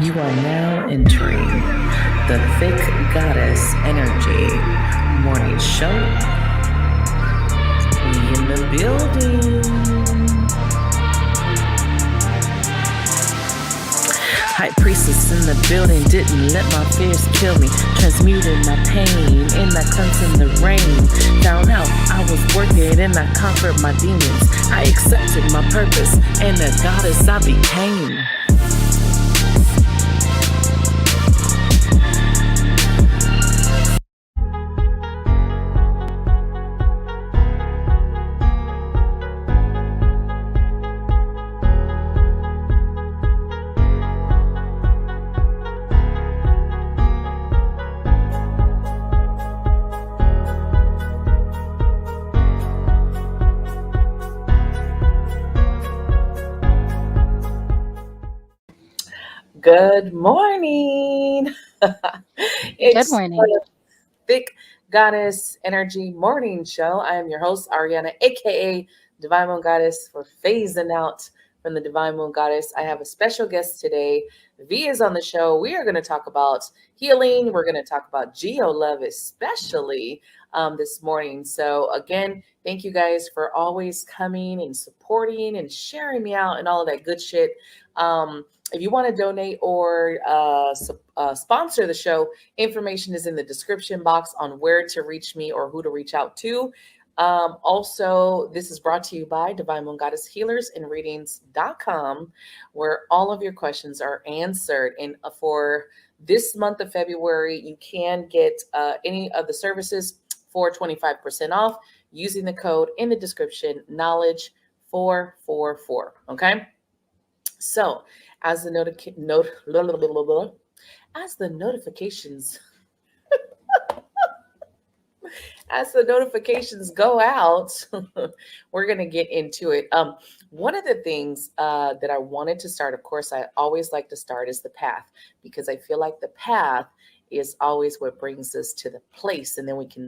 You are now entering the Thick Goddess Energy Morning Show. We in the building. High priestess in the building, didn't let my fears kill me. Transmuted my pain in that cleanse in the rain. Found out I was working and I conquered my demons. I accepted my purpose and the goddess I became. Good morning. It's Good morning. the Thick Goddess Energy Morning Show. I am your host, Ariana, aka Divine Moon Goddess, for phasing out from the Divine Moon Goddess. I have a special guest today. V is on the show. We are going to talk about healing. We're going to talk about Geo Love, especially this morning. So, again, thank you guys for always coming and supporting and sharing me out and all of that good shit. If you want to donate or sponsor the show, information is in the description box on where to reach me or who to reach out to. Also, this is brought to you by Divine Moon Goddess Healers and Readings.com, where all of your questions are answered. And for this month of February, you can get any of the services for 25% off using the code in the description, knowledge444. Okay. So, as the notifications as the notifications go out, we're going to get into it. One of the things that I wanted to start, of course, I always like to start is the path, because I feel like the path is always what brings us to the place, and then we can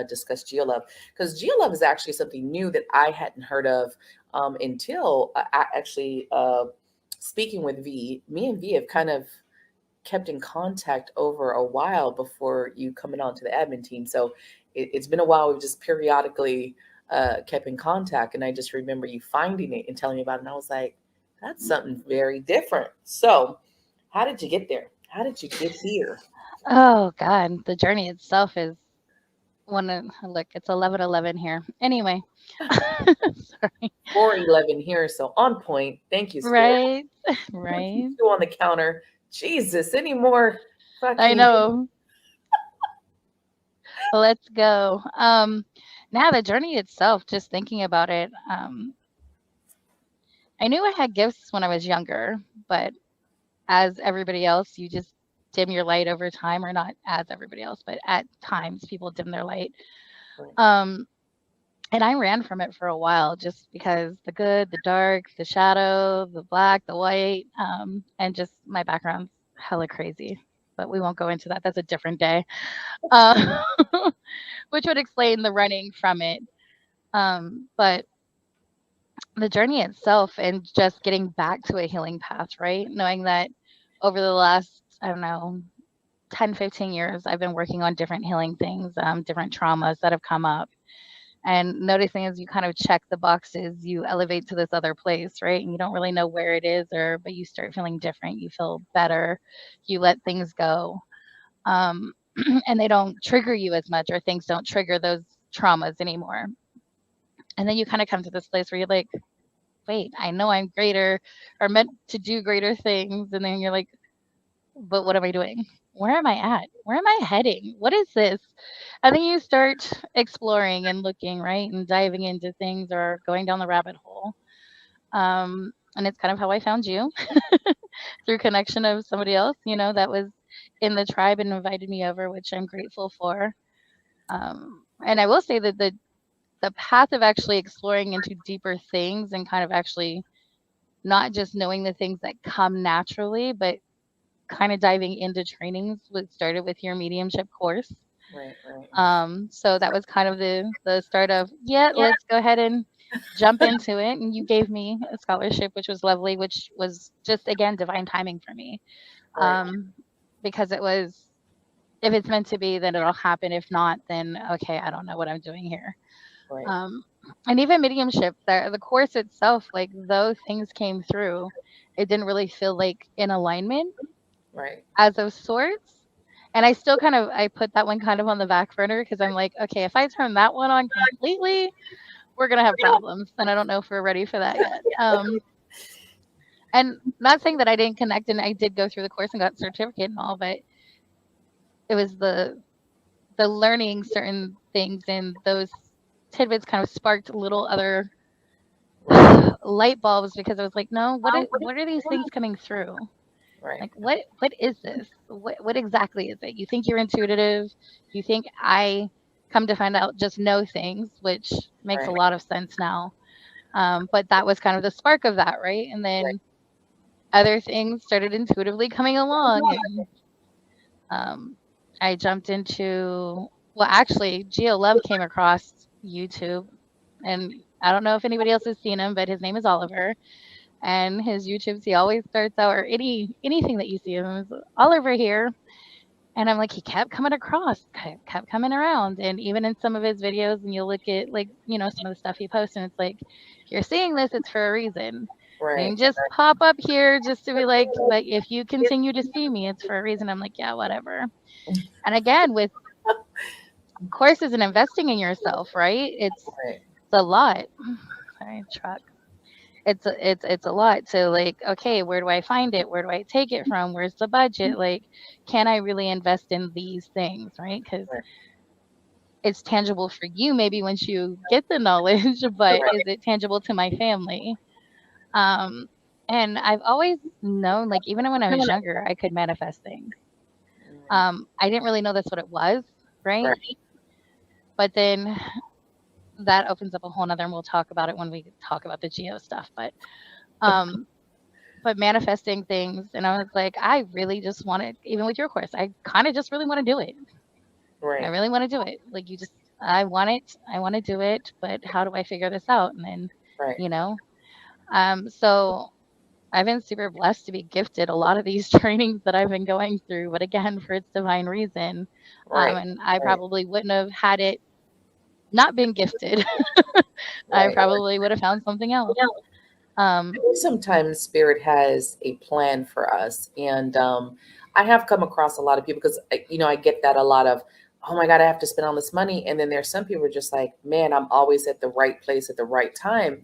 discuss geolove, because geolove is actually something new that I hadn't heard of until I actually speaking with V. Me and V have kind of kept in contact over a while before you coming on to the admin team. So it's been a while. We've just periodically kept in contact. And I just remember you finding it and telling me about it. And I was like, that's something very different. So how did you get there? How did you get here? Oh God, the journey itself is look, it's 11:11 here. Anyway, sorry. 4:11 here. So on point. Thank you, Spirit. Right, right. Two on the counter. Jesus, any more I fucking know. Let's go. Now the journey itself, just thinking about it, I knew I had gifts when I was younger, but as everybody else, you just dim your light over time, or not as everybody else, but at times people dim their light. Um, And I ran from it for a while, just because the good, the dark, the shadow, the black, the white, and just my background's hella crazy. But we won't go into that. That's a different day, uh, which would explain the running from it. But the journey itself and just getting back to a healing path, right? Knowing that over the last, I don't know, 10, 15 years, I've been working on different healing things, different traumas that have come up. And noticing as you kind of check the boxes, you elevate to this other place, right? And you don't really know where it is, but you start feeling different. You feel better. You let things go. Um, and they don't trigger you as much, or things don't trigger those traumas anymore. And then you kind of come to this place where you're like, wait, I know I'm greater, or meant to do greater things. And then you're like, but what am I doing? Where am I at? Where am I heading? What is this? And then you start exploring and looking, right? And diving into things, or going down the rabbit hole. And it's kind of how I found you through connection of somebody else, that was in the tribe and invited me over, which I'm grateful for. And I will say that the path of actually exploring into deeper things, and kind of actually not just knowing the things that come naturally, but kind of diving into trainings, was started with your mediumship course. Right. So that was kind of the start of, let's go ahead and jump into it. And you gave me a scholarship, which was lovely, which was just, again, divine timing for me. Right. um, because it was, if it's meant to be, then it'll happen. If not, then okay, I don't know what I'm doing here. Right. Um, and even mediumship, the course itself, like though things came through, it didn't really feel like in alignment Right. as of sorts. And I still kind of I put that one kind of on the back burner because I'm like, okay, if I turn that one on completely, we're gonna have problems, and I don't know if we're ready for that yet. And not saying that I didn't connect, and I did go through the course and got certificate and all, but it was the learning certain things, and those tidbits kind of sparked little other Right. light bulbs because I was like, no, what are these things coming through? Right. Like what is this? What exactly is it? You think you're intuitive? You think I come to find out just know things, which makes a Right. lot of sense now. But that was kind of the spark of that, right? And Right. then other things started intuitively coming along, and um, I jumped into, well, actually, Geo Love came across YouTube, and I don't know if anybody else has seen him, but his name is Oliver, and his YouTubes he always starts out, or anything that you see him is Oliver here. And I'm like, he kept coming across, kept coming around. And even in some of his videos, and you'll look at like, some of the stuff he posts, and it's like, if you're seeing this, it's for a reason. They Right. didn't just pop up here just to be like, but if you continue to see me, it's for a reason. I'm like, yeah, whatever. And again, with courses and investing in yourself, right? Right. It's a lot. Sorry, truck. It's a lot to like, okay, where do I find it? Where do I take it from? Where's the budget? Like, can I really invest in these things, right? Because Right. it's tangible for you maybe once you get the knowledge, but is Right. it tangible to my family? Um, and I've always known, like even when I was younger, I could manifest things. Mm. I didn't really know that's what it was, right? Right. But then that opens up a whole nother, and we'll talk about it when we talk about the geo stuff. Um, but manifesting things, and I was like, I really just want to, even with your course, I kind of just really want to do it. I Right. really want to do it. Like you just, I want it. I want to do it, but how do I figure this out? And then, Right. you know, so I've been super blessed to be gifted a lot of these trainings that I've been going through, but again, for its divine reason. Right. And I Right. probably wouldn't have had it not been gifted. I Right. probably would have found something else. I Um, think sometimes spirit has a plan for us, and I have come across a lot of people because I get that a lot of, oh my god, I have to spend all this money, and then there's some people who are just like, man, I'm always at the right place at the right time,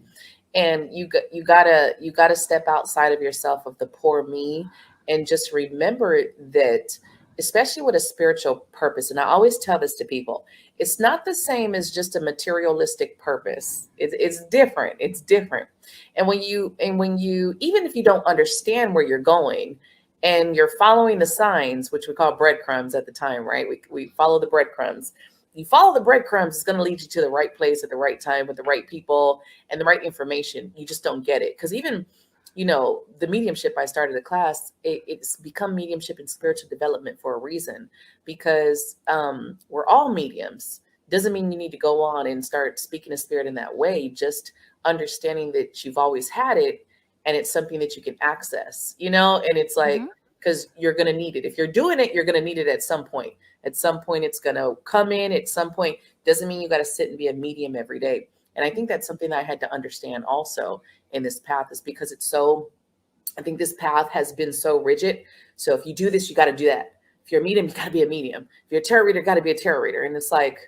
and you gotta step outside of yourself of the poor me, and just remember that, especially with a spiritual purpose. And I always tell this to people, it's not the same as just a materialistic purpose. It's different. It's different. And when you even if you don't understand where you're going, and you're following the signs, which we call breadcrumbs at the time, right? We follow the breadcrumbs. You follow the breadcrumbs, it's going to lead you to the right place at the right time with the right people and the right information. You just don't get it. Because even, the mediumship I started a class, it's become mediumship and spiritual development for a reason, because we're all mediums. Doesn't mean you need to go on and start speaking to spirit in that way. Just understanding that you've always had it, and it's something that you can access, and it's mhm. like, because you're going to need it. If you're doing it, you're going to need it at some point. At some point, it's going to come in. At some point, doesn't mean you got to sit and be a medium every day. And I think that's something that I had to understand also in this path, is because I think this path has been so rigid. So if you do this, you got to do that. If you're a medium, you got to be a medium. If you're a tarot reader, got to be a tarot reader. And it's like,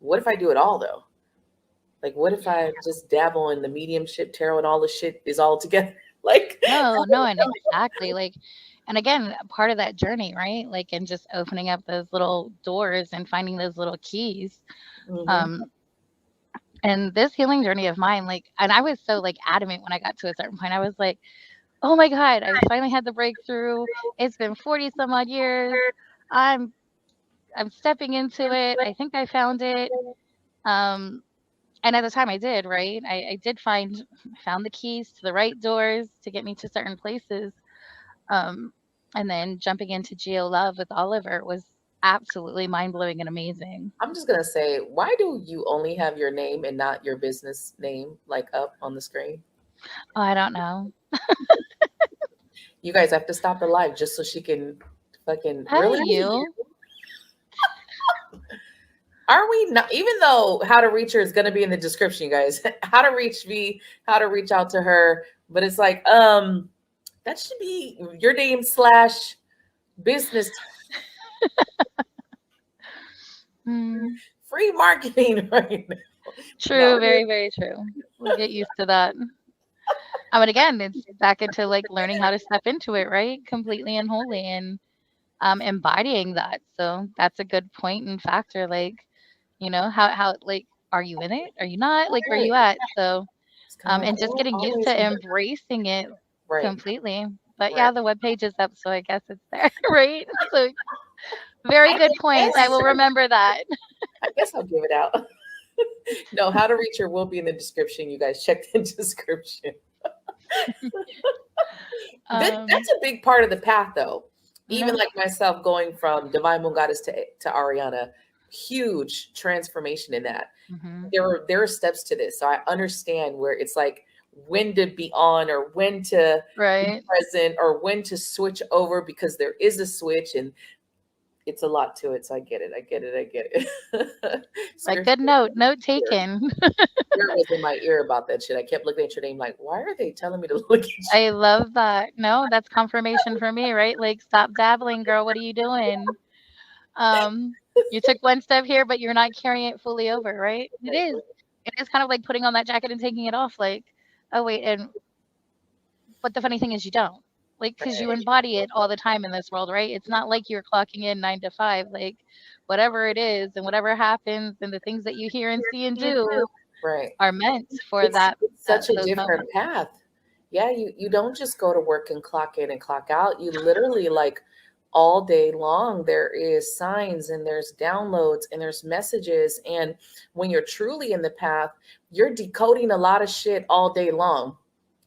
what if I do it all though? Like, what if I just dabble in the mediumship, tarot, and all the shit is all together? Like, No, no, and exactly, like, and again, part of that journey, right? Like, and just opening up those little doors and finding those little keys. mm-hmm, Um, and this healing journey of mine, like, and I was so like adamant when I got to a certain point. I was like, oh my God, I finally had the breakthrough. It's been 40 some odd years. I'm I'm stepping into it. I think I found it. Um, and at the time I did, right? I did found the keys to the right doors to get me to certain places. Um, and then jumping into Geo Love with Oliver was absolutely mind blowing and amazing. I'm just gonna say, why do you only have your name and not your business name like up on the screen? Oh, I don't know. You guys have to stop the live just so she can fucking Hey, really. you. Are we not? Even though how to reach her is going to be in the description, you guys. How to reach me, how to reach out to her, but it's like that should be your name slash business Mm, free marketing right now. true, No, very, very true. We'll get used to that. I mean, again, it's back into like learning how to step into it, right? Completely and wholly, and embodying that. So that's a good point and factor. Like, how like, are you in it? Are you not? Like, where right. you at? So, It's kind of like and just getting used always to embracing it right, completely. But right. yeah, the web page is up, so I guess it's there, right? So very I good point. I guess will remember that. I guess I'll give it out. No, how to reach her will be in the description. You guys check the description. Um, That's a big part of the path, though. Even no, like myself going from Divine Moon Goddess to Ariana, huge transformation in that. hmm There are steps to this, so I understand where it's like when to be on or when to be right. present or when to switch over because there is a switch and it's a lot to it. So I get it. I get it. I get it. Like Spirit, good note spirit taken. was in my ear about that shit. I kept looking at your name like, why are they telling me to look at you? I love that. No, that's confirmation for me, right? Like stop dabbling, girl. What are you doing? You took one step here, but you're not carrying it fully over, right? It Right, is. It is kind of like putting on that jacket and taking it off. Like, oh wait, and but the funny thing is you don't. Like, because you right, embody it all the time in this world, right? It's not like you're clocking in 9 to 5. Like, whatever it is and whatever happens and the things that you hear and see and do right. are meant for It's that, it's that such a those different moments. path. Yeah, you don't just go to work and clock in and clock out. You literally like all day long there is signs and there's downloads and there's messages and when you're truly in the path, you're decoding a lot of shit all day long.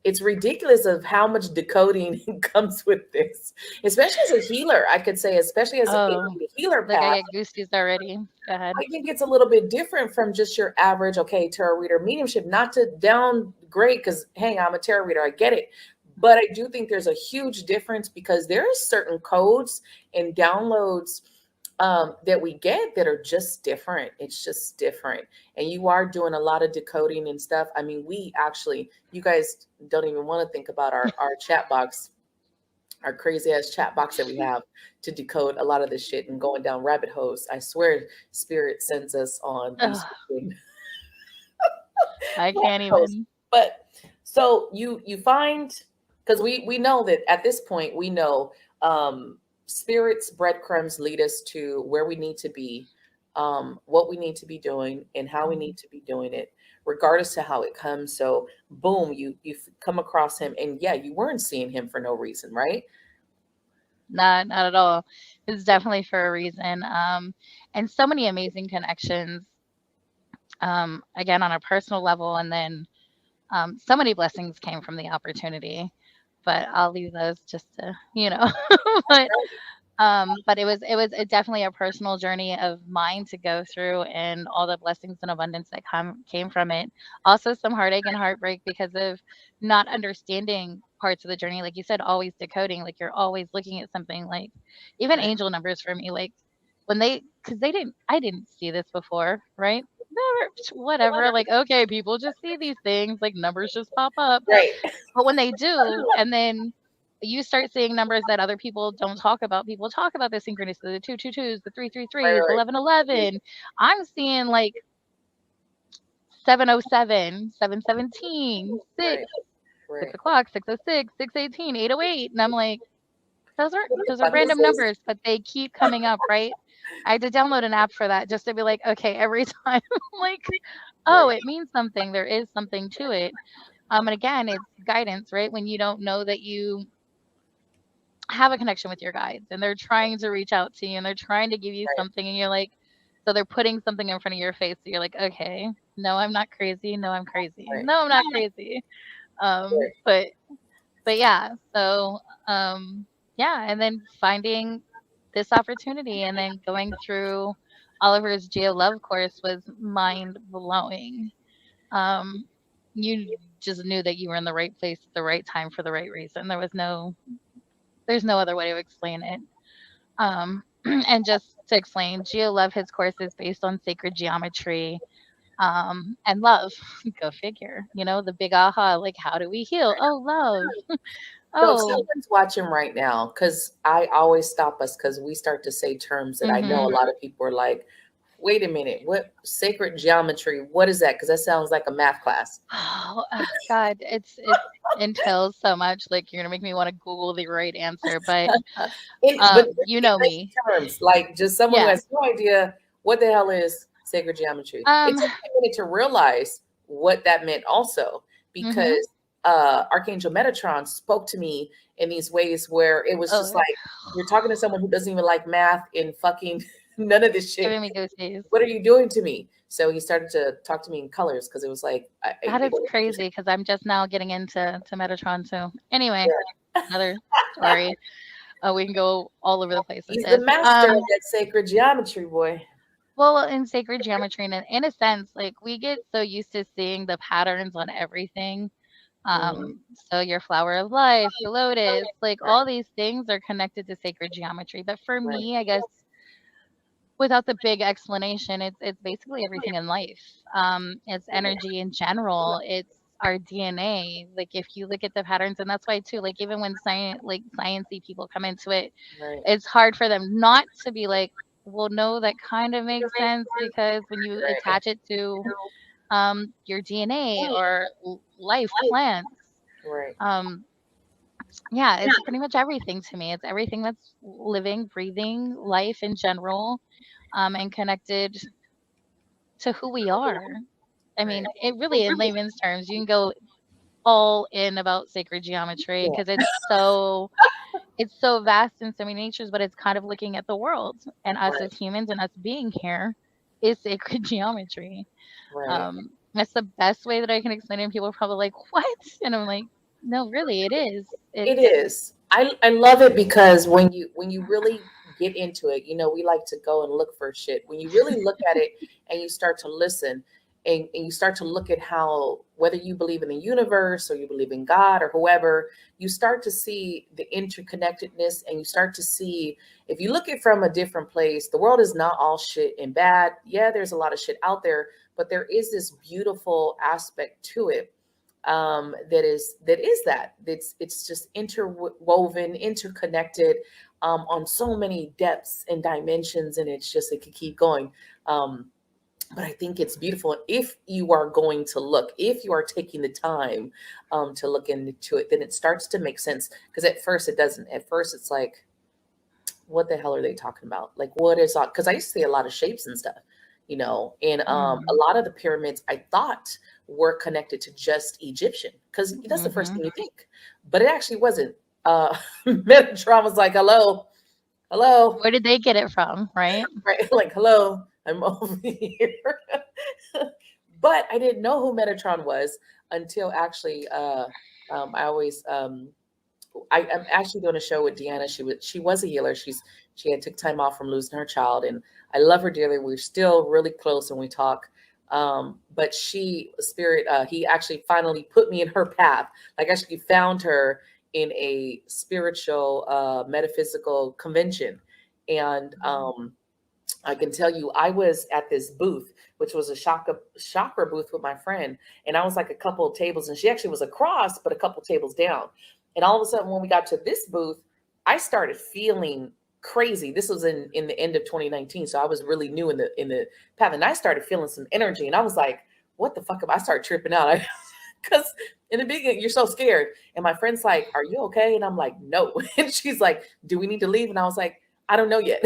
It's ridiculous of how much decoding comes with this, especially as a healer. I could say, especially as in Oh, the healer like I path. get goosies already. Go ahead. I think it's a little bit different from just your average, okay, tarot reader mediumship, not to downgrade because, hey, I'm a tarot reader, I get it. But I do think there's a huge difference because there is certain codes and downloads that we get that are just different. It's just different. And you are doing a lot of decoding and stuff. I mean, we actually, you guys don't even want to think about our chat box, our crazy ass chat box that we have to decode a lot of this shit and going down rabbit holes. I swear, spirit sends us on these Ugh, fucking I can't rabbit holes. even. But so you find because we know that at this point we know spirits breadcrumbs lead us to where we need to be, what we need to be doing, and how we need to be doing it regardless to how it comes. So boom, you come across him and yeah, you weren't seeing him for no reason, right? Not at all. It's definitely for a reason. And so many amazing connections. Again, on a personal level, and then so many blessings came from the opportunity. But I'll leave those just to, but but it was definitely a personal journey of mine to go through and all the blessings and abundance that came from it. Also some heartache and heartbreak because of not understanding parts of the journey. Like you said, always decoding, like you're always looking at something like even Right, angel numbers for me, like when because I didn't see this before, right? Never, whatever. Like, okay, people just see these things, like numbers just pop up. right, But when they do, and then you start seeing numbers that other people don't talk about. People talk about the synchronicity, the 222s, the 333s, right, 1111. I'm seeing like 707, 717, right, 6, 6 right. o'clock, 6:06, 6:18, 8:08. And I'm like, those are But this random is numbers, but they keep coming up, right? I had to download an app for that just to be like, okay, every time, like, oh, right, it means something. There is something to it. And again, it's guidance, right? When you don't know that you have a connection with your guides and they're trying to reach out to you and they're trying to give you right, something and you're like, so they're putting something in front of your face, so you're like, okay, no, I'm not crazy, no, I'm crazy, right, no, I'm not crazy. right, But yeah, so yeah, and then finding this opportunity and then going through Oliver's Geo Love course was mind blowing. um you just knew that you were in the right place at the right time for the right reason. There was no there's no other way to explain it. And just to explain, Geo Love, his course is based on sacred geometry, and love. Go figure. You know, the big aha, like, how do we heal? Oh, love. So if Oh, someone's watching right now, because I always stop us because we start to say terms that I know a mm-hmm. lot of people are like, wait a minute, what sacred geometry? What is that? Because that sounds like a math class. Oh, God, it entails so much. Like, you're gonna make me want to Google the right answer, but But you in know me. basic terms, like just someone who Yeah. has no idea what the hell is sacred geometry. It Um. took me a minute to realize what that meant also, Mm-hmm. because Archangel Metatron spoke to me in these ways where it was just Oh, like you're talking to someone who doesn't even like math and fucking none of this shit. giving me ghosties. What are you doing to me? So he started to talk to me in colors because it was like That it is was interesting. crazy because I'm just now getting into Metatron too. Anyway, Yeah. another story. We can go all over the place with He's the this. master of that sacred geometry, boy. Well, in sacred geometry, and in a sense, like we get so used to seeing the patterns on everything. Mhm. So your flower of life, your lotus, like Right, all these things are connected to sacred geometry. But for right, me, I guess without the big explanation, it's basically everything in life. It's energy in general. It's our DNA. Like if you look at the patterns, and that's why too. Like even when sciencey people come into it, right, it's hard for them not to be like, well, no, that kind of makes sense because when you right, attach it to your DNA or life plants, right. um, yeah, it's pretty much everything to me. It's everything that's living, breathing, life in general, and connected to who we are. I Right. mean, it really, in layman's terms, you can go all in about sacred geometry Yeah. because it's so vast in so many natures, but it's kind of looking at the world and us Right. as humans and us being here is sacred geometry. Right. That's the best way that I can explain it. And people are probably like, "What?" And I'm like, "No, really, it is. It It's is. I love it because when you really get into it, we like to go and look for shit. When you really look at it and you start to listen and you start to look at how whether you believe in the universe or you believe in God or whoever, you start to see the interconnectedness and you start to see if you look at it from a different place, the world is not all shit and bad. Yeah, there's a lot of shit out there, but there is this beautiful aspect to it that is it's just interwoven, interconnected on so many depths and dimensions, and it's just it could keep going. But I think it's beautiful if you are going to look, if you are taking the time to look into it, then it starts to make sense. Because at first it doesn't. At first it's like, what the hell are they talking about? Like, what is that? Because I used to see a lot of shapes and stuff, and a mm, lot of the pyramids I thought were connected to just Egyptian because that's the first hmm thing you think, but it actually wasn't. Metatron was like, hello, hello, where did they get it from, right? right? Like, hello, I'm over here. But I didn't know who Metatron was until actually, I always, I'm actually doing a show with Deanna. She was a healer. She had took time off from losing her child, and I love her dearly. We're still really close when we talk. But she spirit, he actually finally put me in her path. Like actually found her in a spiritual, metaphysical convention, and I can tell you, I was at this booth, which was a chakra booth with my friend, and I was like a couple of tables, and she actually was across, but a couple tables down. And all of a sudden, when we got to this booth, I started feeling crazy. This was in the end of 2019, so I was really new in the path, and I started feeling some energy, and I was like, "What the fuck?" Am I started tripping out because in the beginning you're so scared, and my friend's like, "Are you okay?" And I'm like, "No," and she's like, "Do we need to leave?" And I was like, "I don't know yet."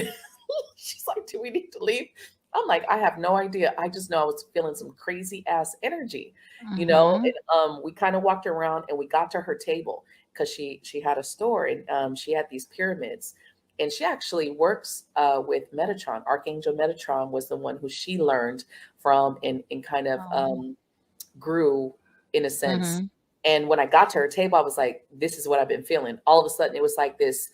She's like, "Do we need to leave?" I'm like, "I have no idea. I just know I was feeling some crazy ass energy, Hmm And we kind of walked around and we got to her table because she had a store and she had these pyramids, and she actually works with Metatron. Archangel Metatron was the one who she learned from and kind of Oh. grew in a sense. hmm And when I got to her table, I was like, "This is what I've been feeling." All of a sudden, it was like this.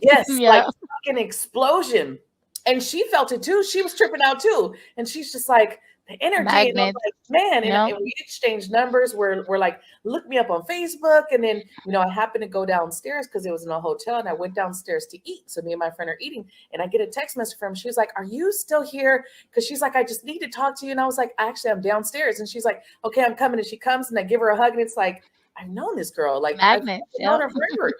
Yes, like Yeah. fucking explosion. And she felt it too. She was tripping out too. And she's just like, energy. And I'm Magnets. like, man, Yep. and we exchanged numbers. We're like, look me up on Facebook. And then, I happened to go downstairs because it was in a hotel, and I went downstairs to eat. So me and my friend are eating, and I get a text message from her. She was like, are you still here? Because she's like, I just need to talk to you. And I was like, actually, I'm downstairs. And she's like, okay, I'm coming. And she comes, and I give her a hug, and it's like, I've known this girl. Like, I've Magnets. known Yep. her forever.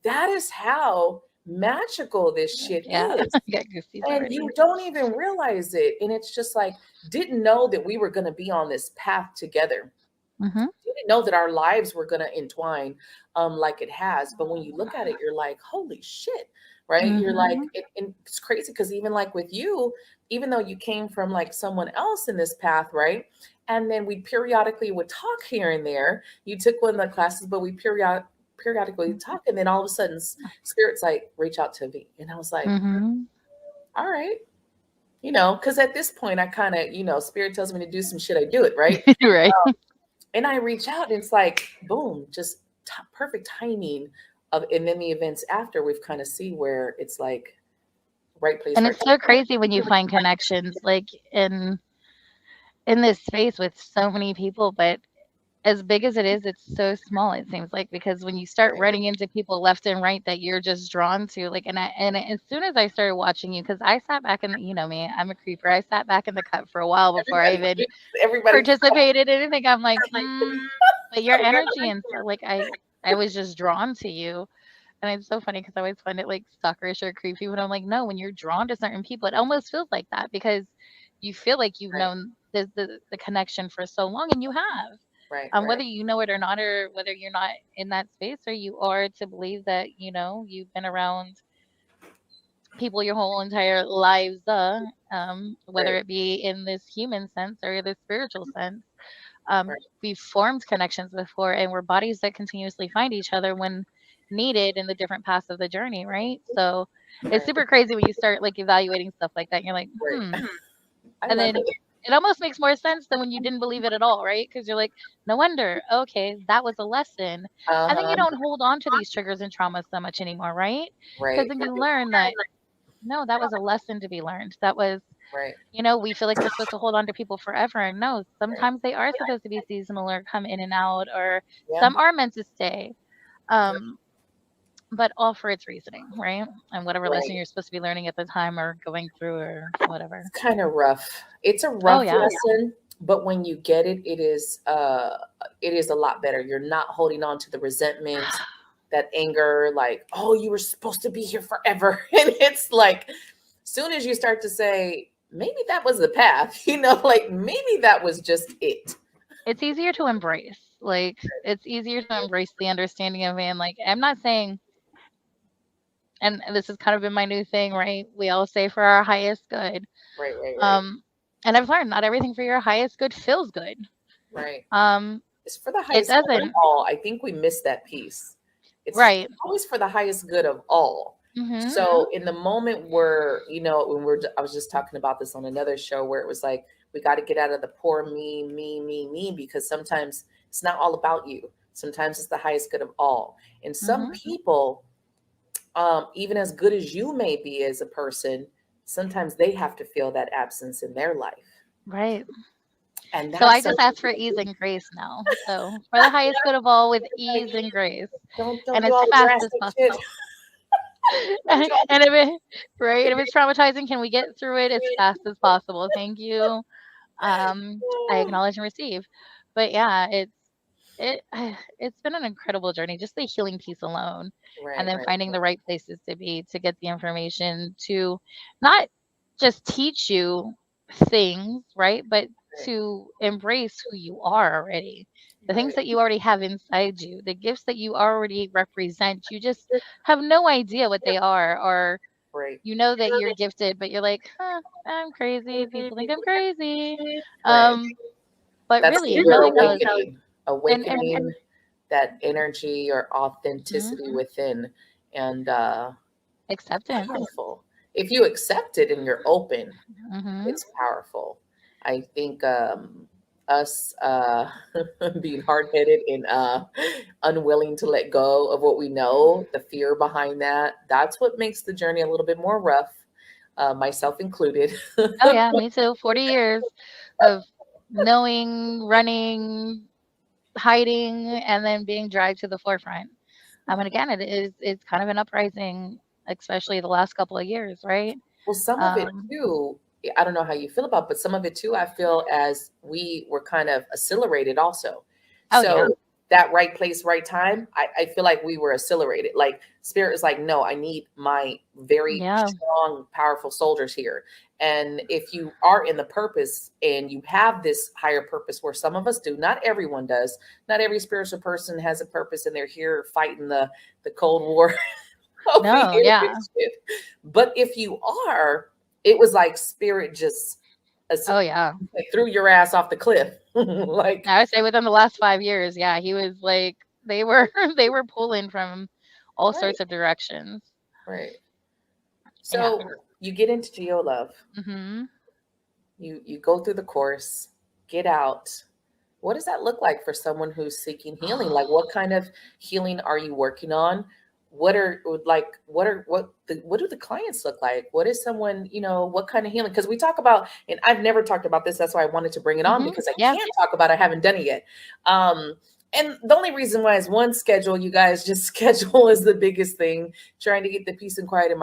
That is how magical this shit Yeah. is. I got goosies And already. you don't even realize it. And it's just like, didn't know that we were going to be on this path together. Mm-hmm. Didn't know that our lives were going to entwine like it has. But when you look at it, you're like, holy shit, right? You're like, Mm-hmm. and it's crazy because even like with you, even though you came from like someone else in this path, right? And then we periodically would talk here and there. You took one of the classes, but we periodically talk. And then all of a sudden, Spirit's like, reach out to me. And I was like, Mm-hmm. all right, because at this point I kind of, Spirit tells me to do some shit, I do it, right? Right. And I reach out, and it's like, boom, just perfect timing of, and then the events after, we've kind of see where it's like right place, And right it's so time. crazy when you find connections like in this space with so many people, but as big as it is, it's so small, it seems like, because when you start Right. running into people left and right that you're just drawn to, like, and as soon as I started watching you, because I sat back in the, you know me, I'm a creeper. I sat back in the cut for a while before I Everybody, even everybody. participated in anything. I'm like, but your energy and so, like, I was just drawn to you. And it's so funny because I always find it like stalkerish or creepy, but I'm like, no, when you're drawn to certain people, it almost feels like that because you feel like you've Right, known the connection for so long, and you have. right, Whether right, you know it or not, or whether you're not in that space, or you are to believe that you've been around people your whole entire lives, whether right, it be in this human sense or the spiritual sense. right, We've formed connections before, and we're bodies that continuously find each other when needed in the different paths of the journey, right? So it's right, super crazy when you start like evaluating stuff like that. And you're like, right. I and love then it. it almost makes more sense than when you didn't believe it at all, right? Because you're like, no wonder, okay, that was a lesson. And then you Uh-huh. don't hold on to these triggers and traumas so much anymore, right? Because Right, then you right, learn that no, that was a lesson to be learned. That was, right, we feel like we're supposed to hold on to people forever. And no, right. sometimes they are supposed to be seasonal or come in and out, or Yeah. some are meant to stay. Um, but all for its reasoning, right? And whatever lesson Right. you're supposed to be learning at the time or going through or whatever. It's kind of rough. It's a Oh rough yeah. lesson, but when you get it, it is a lot better. You're not holding on to the resentment, that anger, like, oh, you were supposed to be here forever. And it's like, soon as you start to say, maybe that was the path, like maybe that was just it. It's easier to embrace. Like it's easier to embrace the understanding of, man, like I'm not saying, and this has kind of been my new thing, right? We all say for our highest good. Right, right, right, Um, and I've learned not everything for your highest good feels good. right. Um, It's for the it highest good of doesn't. all. I think we miss that piece. It's Right. always for the highest good of all. Mhm. So in the moment where, I was just talking about this on another show where it was like, we got to get out of the poor me, because sometimes it's not all about you. Sometimes it's the highest good of all. And some Mhm. people, even as good as you may be as a person, sometimes they have to feel that absence in their life. Right. And So I that's just something. ask for ease and grace now. So for the highest good of all, with ease and grace, Don't and do as all the fast as drastic shit. possible. Don't And do all the. if it right, and if it's traumatizing, can we get through it as fast as possible? Thank you. I acknowledge and receive. But yeah, it it's been an incredible journey, just the healing piece alone, and Right, then right, finding the right places to be to get the information to not just teach you things, right, but to embrace who you are already, the things right, that you already have inside you, the gifts that you already represent. You just have no idea what they are, or right, you know that you're gifted, but you're like, huh, I'm crazy. People think I'm crazy. right. Um, but That's really, when it you're really goes. And awakening that energy or mhm, authenticity within, and acceptance. powerful. If you accept it and you're open, Mhm, it's powerful. I think us being hard headed and unwilling to let go of what we know, the fear behind that, that's what makes the journey a little bit more rough. myself included. Oh yeah, me too. 40 years of knowing, running, hiding, and then being dragged to the forefront. And again, it's kind of an uprising, especially the last couple of years, right? Well, some of it Um, too, I don't know how you feel about, but some of it too, I feel as we were kind of accelerated also. oh yeah, So that right place, right time, I feel like we were accelerated. Like spirit is like, no, I need my very yeah, strong, powerful soldiers here. And if you are in the purpose and you have this higher purpose, where some of us do, not everyone does, not every spiritual person has a purpose and they're here fighting the Cold War over no, here and yeah, shit. But if you are, it was like spirit just oh yeah. like threw your ass off the cliff. Like, I would say within the last 5 years, yeah, he was like they were they were pulling from all right, sorts of directions. right. Yeah. So you get into Geo Love, Hmm. you go through the course, get out. What does that look like for someone who's seeking healing? Like, what kind of healing are you working on? What do the clients look like? What is someone, what kind of healing? Because we talk about, and I've never talked about this, that's why I wanted to bring it on, Hmm. because I Yeah. can't talk about it, I haven't done it yet. And the only reason why is one, schedule. You guys, just schedule is the biggest thing. Trying to get the peace and quiet in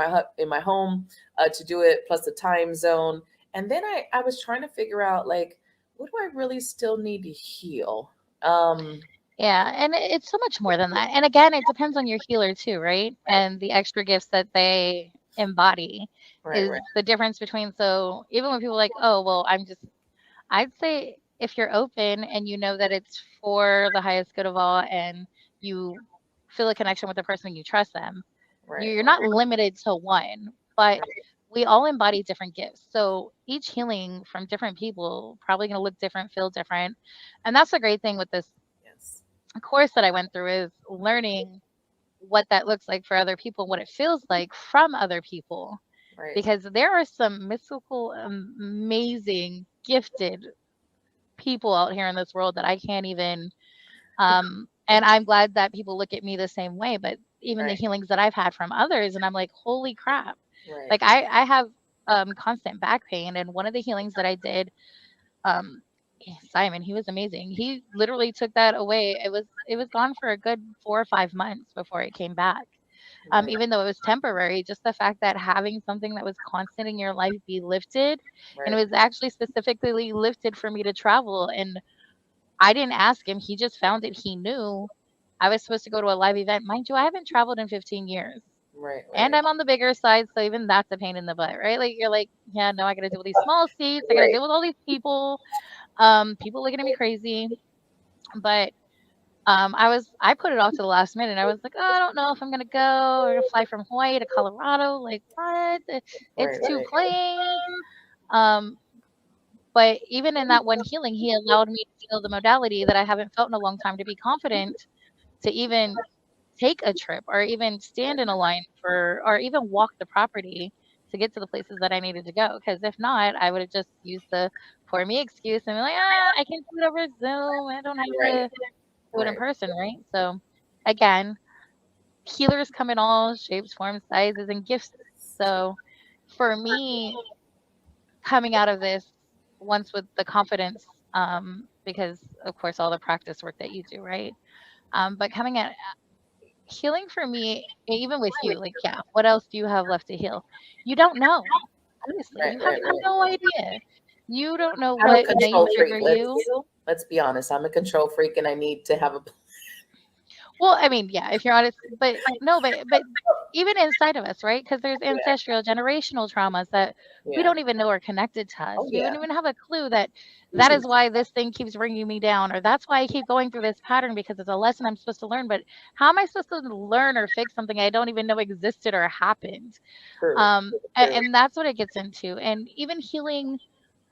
my home, to do it, plus the time zone. And then I was trying to figure out, like, what do I really still need to heal? Um, Yeah, and it's so much more than that. And again, it depends on your healer too, right? right, And the extra gifts that they embody right, is right, the difference between. So even when people are like, oh, well, I'd say if you're open and you know that it's for the highest good of all and you feel a connection with the person and you trust them, right, you're not limited to one, but right. we all embody different gifts. So each healing from different people probably going to look different, feel different. And that's the great thing with this Yes, course that I went through is learning what that looks like for other people, what it feels like from other people. right. Because there are some mystical, amazing, gifted people out here in this world that I can't even. And I'm glad that people look at me the same way. But even the Right, healings that I've had from others, and I'm like, holy crap! right, Like I have constant back pain, and one of the healings that I did, um, Simon, he was amazing. He literally took that away. It was gone for a good 4 or 5 months before it came back. right, Even though it was temporary, just the fact that having something that was constant in your life be lifted, and it right, was actually specifically lifted for me to travel. And I didn't ask him; he just found it. He knew I was supposed to go to a live event. Mind you, I haven't traveled in 15 years. right, And right, I'm on the bigger side, so even that's a pain in the butt, right? Like you're like, yeah, no, I gotta deal with these small seats. I gotta right, deal with all these people. People looking at me crazy. But I put it off to the last minute. I was like, oh, I don't know if I'm gonna go or fly from Hawaii to Colorado. Like what? It's right, too right, plain. Um, but even in that one healing, he allowed me to feel the modality that I haven't felt in a long time to be confident to even take a trip or even stand in a line for or even walk the property to get to the places that I needed to go. Because if not, I would have just used the poor me excuse and be like, ah, I can do it over Zoom. I don't have right, to do it in right. person, right? So again, healers come in all shapes, forms, sizes, and gifts. So for me, coming out of this once with the confidence, because of course all the practice work that you do, right? But coming at healing for me, even with you, like, yeah, what else do you have left to heal? You don't know. Honestly, Right, you have right, right. no idea. You don't know I'm a what may control freak. trigger you. Let's be honest. I'm a control freak, and I need to have a. Well, I mean, yeah, if you're honest, but no, but even inside of us, right? Because there's Yeah, ancestral, generational traumas that we yeah. don't even know are connected to us. Oh We yeah. wouldn't even have a clue that that is why this thing keeps bringing me down, or that's why I keep going through this pattern because it's a lesson I'm supposed to learn. But how am I supposed to learn or fix something I don't even know existed or happened? True. True. And that's what it gets into. And even healing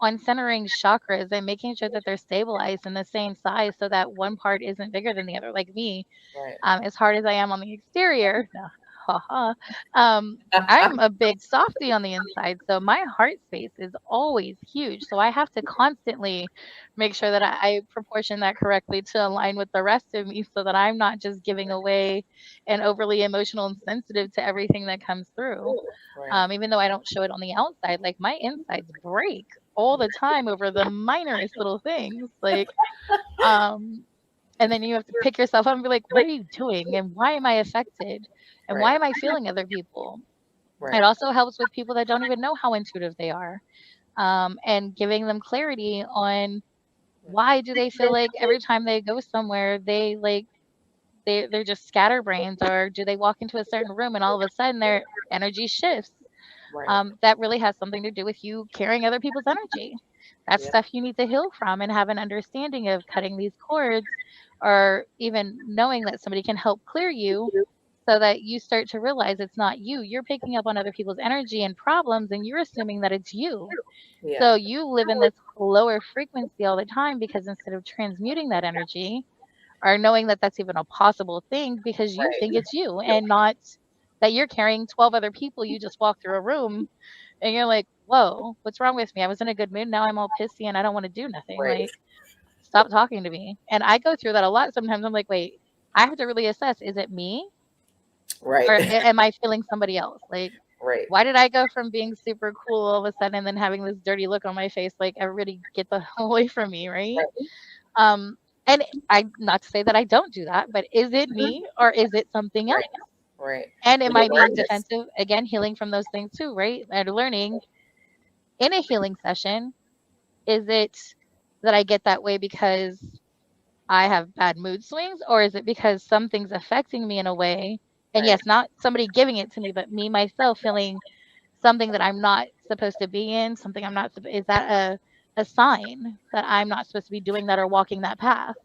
on centering chakras and making sure that they're stabilized in the same size so that one part isn't bigger than the other. Like me, Right. as hard as I am on the exterior, no. haha. Um, I'm a big softie on the inside, so my heart space is always huge. So I have to constantly make sure that I proportion that correctly to align with the rest of me so that I'm not just giving away and overly emotional and sensitive to everything that comes through. Right. Even though I don't show it on the outside, like my insides break all the time over the minorest little things. Um, and then you have to pick yourself up and be like, what are you doing? And why am I affected? And Right. why am I feeling other people? It Right. also helps with people that don't even know how intuitive they are, and giving them clarity on why do they feel like every time they go somewhere, they're just scatterbrains, or do they walk into a certain room and all of a sudden their energy shifts? Right. That really has something to do with you carrying other people's energy. That's Yeah. stuff you need to heal from and have an understanding of cutting these cords, or even knowing that somebody can help clear you so that you start to realize it's not you. You're picking up on other people's energy and problems and you're assuming that it's you. Yeah. So you live in this lower frequency all the time because instead of transmuting that energy, or knowing that that's even a possible thing because you think Right. it's you and not that you're carrying 12 other people. You just walk through a room and you're like, whoa, what's wrong with me? I was in a good mood. Now I'm all pissy and I don't want to do nothing. Right. Like, stop talking to me. And I go through that a lot. Sometimes I'm like, wait, I have to really assess, is it me Right. or am I feeling somebody else? Like, Right. why did I go from being super cool all of a sudden and then having this dirty look on my face? Like, everybody get the hell away from me, right? Right. Um, and I, not to say that I don't do that, but is it me or is it something Right. else? Right. And am The I being awareness. defensive? Again, healing from those things too, right? And learning in a healing session, is it that I get that way because I have bad mood swings, or is it because something's affecting me in a way? And Right. yes, not somebody giving it to me, but me myself feeling something that I'm not supposed to be in, something I'm not, is that a sign that I'm not supposed to be doing that or walking that path?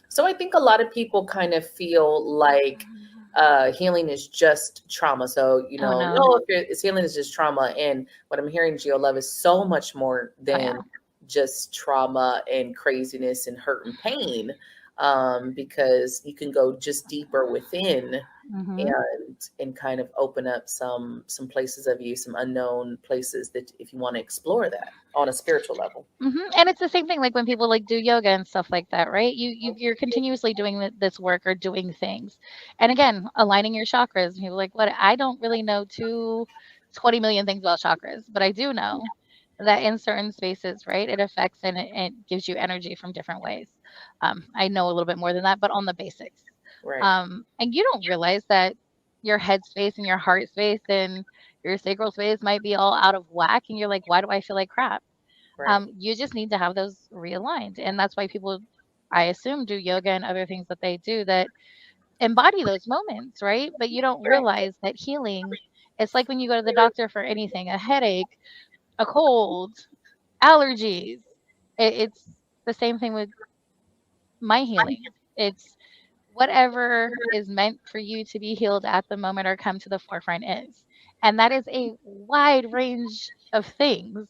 So I think a lot of people kind of feel like healing is just trauma. So, Oh no. no, if it's healing is just trauma. And what I'm hearing, Geo Love, is so much more Oh yeah. than just trauma and craziness and hurt and pain, because you can go just deeper within Hmm. and kind of open up some places of you, some unknown places that if you want to explore that on a spiritual level. And it's the same thing like when people like do yoga and stuff like that, right? You're continuously doing this work or doing things. And again, aligning your chakras. And people are like, what? I don't really know 20 million things about chakras, but I do know that in certain spaces, right, it affects and it gives you energy from different ways. I know a little bit more than that, but on the basics. Right. And you don't realize that your head space and your heart space and your sacral space might be all out of whack. And you're like, why do I feel like crap? Right. You just need to have those realigned. And that's why people, I assume, do yoga and other things that they do that embody those moments, right? But you don't Right. realize that healing, it's like when you go to the doctor for anything, a headache, a cold, allergies. It's the same thing with my healing. It's whatever is meant for you to be healed at the moment or come to the forefront is. And that is a wide range of things.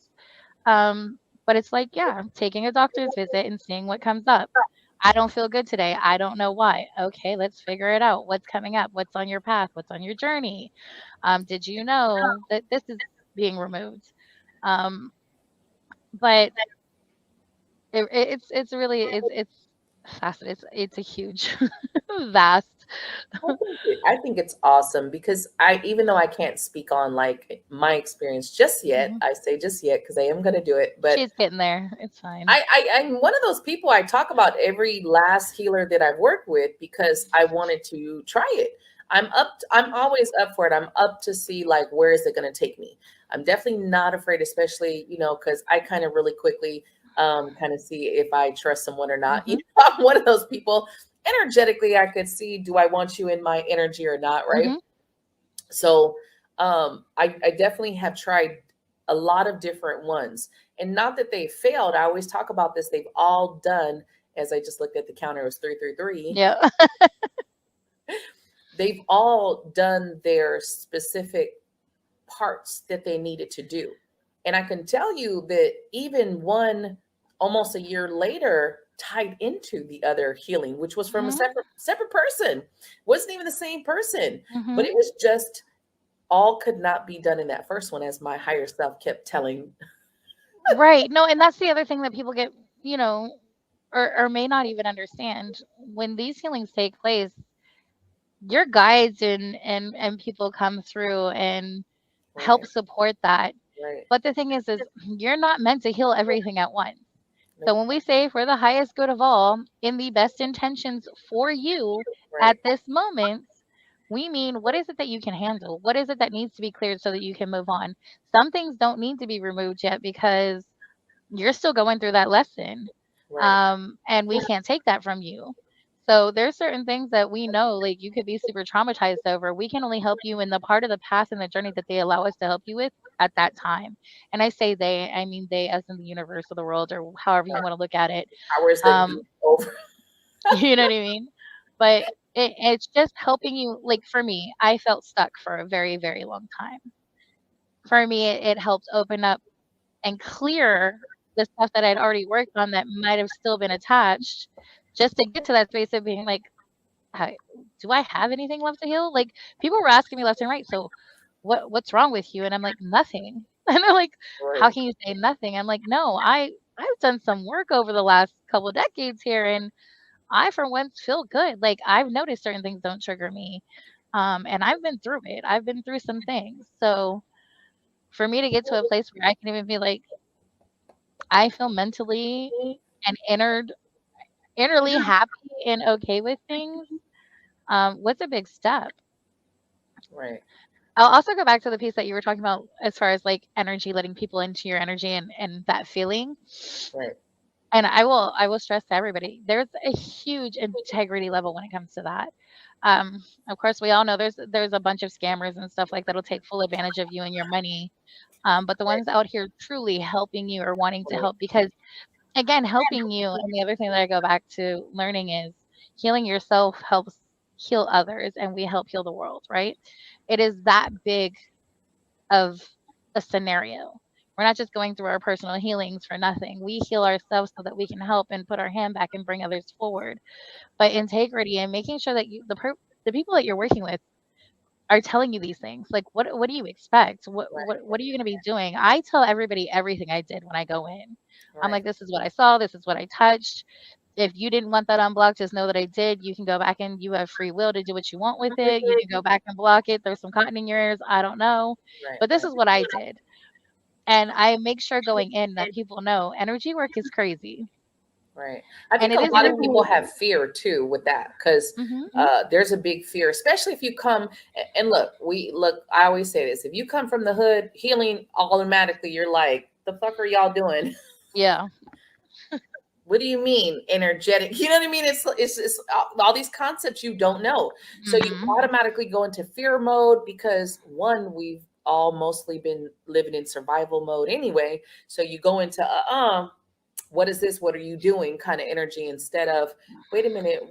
But it's like, yeah, taking a doctor's visit and seeing what comes up. I don't feel good today. I don't know why. Okay, let's figure it out. What's coming up? What's on your path? What's on your journey? Did you know that this is being removed? Um, but it's really it's fascinating. It's a huge, vast. I think it's awesome because even though I can't speak on like my experience just yet, Mhm. I say just yet because I am going to do it. But She's getting there. It's fine. I'm one of those people I talk about every last healer that I've worked with because I wanted to try it. I'm always up for it. I'm up to see like where is it going to take me. I'm definitely not afraid, especially, because I kind of really quickly kind of see if I trust someone or not. Hmm. I'm one of those people energetically I could see, do I want you in my energy or not, right? Hmm. So I definitely have tried a lot of different ones. And not that they failed. I always talk about this. They've all done, as I just looked at the counter, it was 333. Yeah. They've all done their specific parts that they needed to do. And I can tell you that even one almost a year later tied into the other healing, which was from a Hmm. separate person. Wasn't even the same person, but Hmm. it was just all could not be done in that first one, as my higher self kept telling. Right. No, and that's the other thing that people get, you know, or may not even understand. When these healings take place, your guides and people come through and help Right, support that. right. But the thing is you're not meant to heal everything at once. So Nope. when we say for the highest good of all, in the best intentions for you Right, at this moment, we mean what is it that you can handle? What is it that needs to be cleared so that you can move on? Some things don't need to be removed yet because you're still going through that lesson. right, And we can't take that from you. So there's certain things that we know, like you could be super traumatized over. We can only help you in the part of the path and the journey that they allow us to help you with at that time. And I say they, I mean they as in the universe or the world or however you right. want to look at it. Hours that be Um, over. you know what I mean? But it's just helping you. Like for me, I felt stuck for a very, very long time. For me, it helped open up and clear the stuff that I'd already worked on that might have still been attached, just to get to that space of being like, "I do I have anything left to heal?" Like, people were asking me left and right, "So, what's wrong with you?" And I'm like, "Nothing." And they're like, "How Right, can you say nothing?" I'm like, "No, I've done some work over the last couple decades here, and I, for once, feel good. Like, I've noticed certain things don't trigger me, and I've been through it. I've been through some things. So, for me to get to a place where I can even be like, I feel mentally and innerly happy and okay with things, was a big step. right, I'll also go back to the piece that you were talking about as far as like energy, letting people into your energy and that feeling. right, And I will stress to everybody, there's a huge integrity level when it comes to that. Of course, we all know there's a bunch of scammers and stuff like that'll take full advantage of you and your money. But the ones out here truly helping you or wanting to right, help, because again, helping you, and the other thing that I go back to learning is healing yourself helps heal others, and we help heal the world, right? It is that big of a scenario. We're not just going through our personal healings for nothing. We heal ourselves so that we can help and put our hand back and bring others forward. But integrity and making sure that the people that you're working with are telling you these things. Like, what do you expect? What are you going to be doing? I tell everybody everything I did when I go in. I'm right, like, this is what I saw. This is what I touched. If you didn't want that unblocked, just know that I did. You can go back and you have free will to do what you want with it. You can go back and block it. There's some cotton in your ears. I don't know. right, But this right, is what I did. And I make sure going in that people know energy work is crazy. right. I And think it a is lot of really people have fear too with that because mhm, there's a big fear, especially if you come and look. I always say this: if you come from the hood, healing automatically, you're like, the fuck are y'all doing? yeah. What do you mean energetic? You know what I mean? It's all these concepts you don't know. So you Mhm. automatically go into fear mode because one, we've all mostly been living in survival mode anyway. So you go into what is this? What are you doing? Kind of energy instead of wait a minute,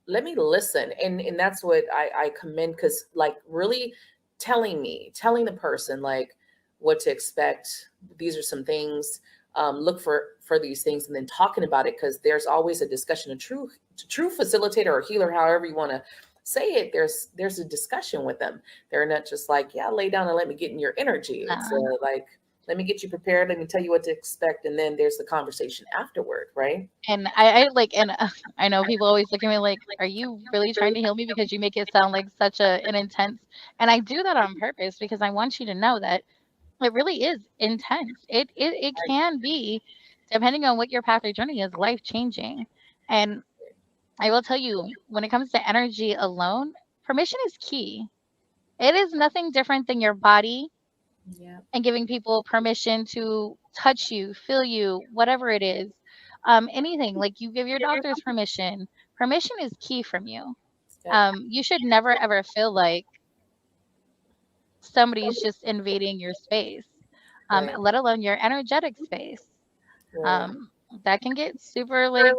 let me listen. And that's what I commend because like really telling the person like what to expect. These are some things look for these things and then talking about it because there's always a discussion. A true facilitator or healer, however you want to say it, there's a discussion with them. They're not just like, yeah, lay down and let me get in your energy. It's Nah. like, let me get you prepared, let me tell you what to expect, and then there's the conversation afterward, right? And I like, and I know people always look at me like, "Are you really trying to heal me? Because you make it sound like such an intense." And I do that on purpose because I want you to know that it really is intense. It can be, depending on what your path or journey is, life changing. And I will tell you, when it comes to energy alone, permission is key. It is nothing different than your body Yeah. and giving people permission to touch you, feel you, whatever it is. Anything like you give your doctors permission. Permission is key from you. Yep. You should never ever feel like somebody's just invading your space, Right. let alone your energetic space. Right. Um, that can get super like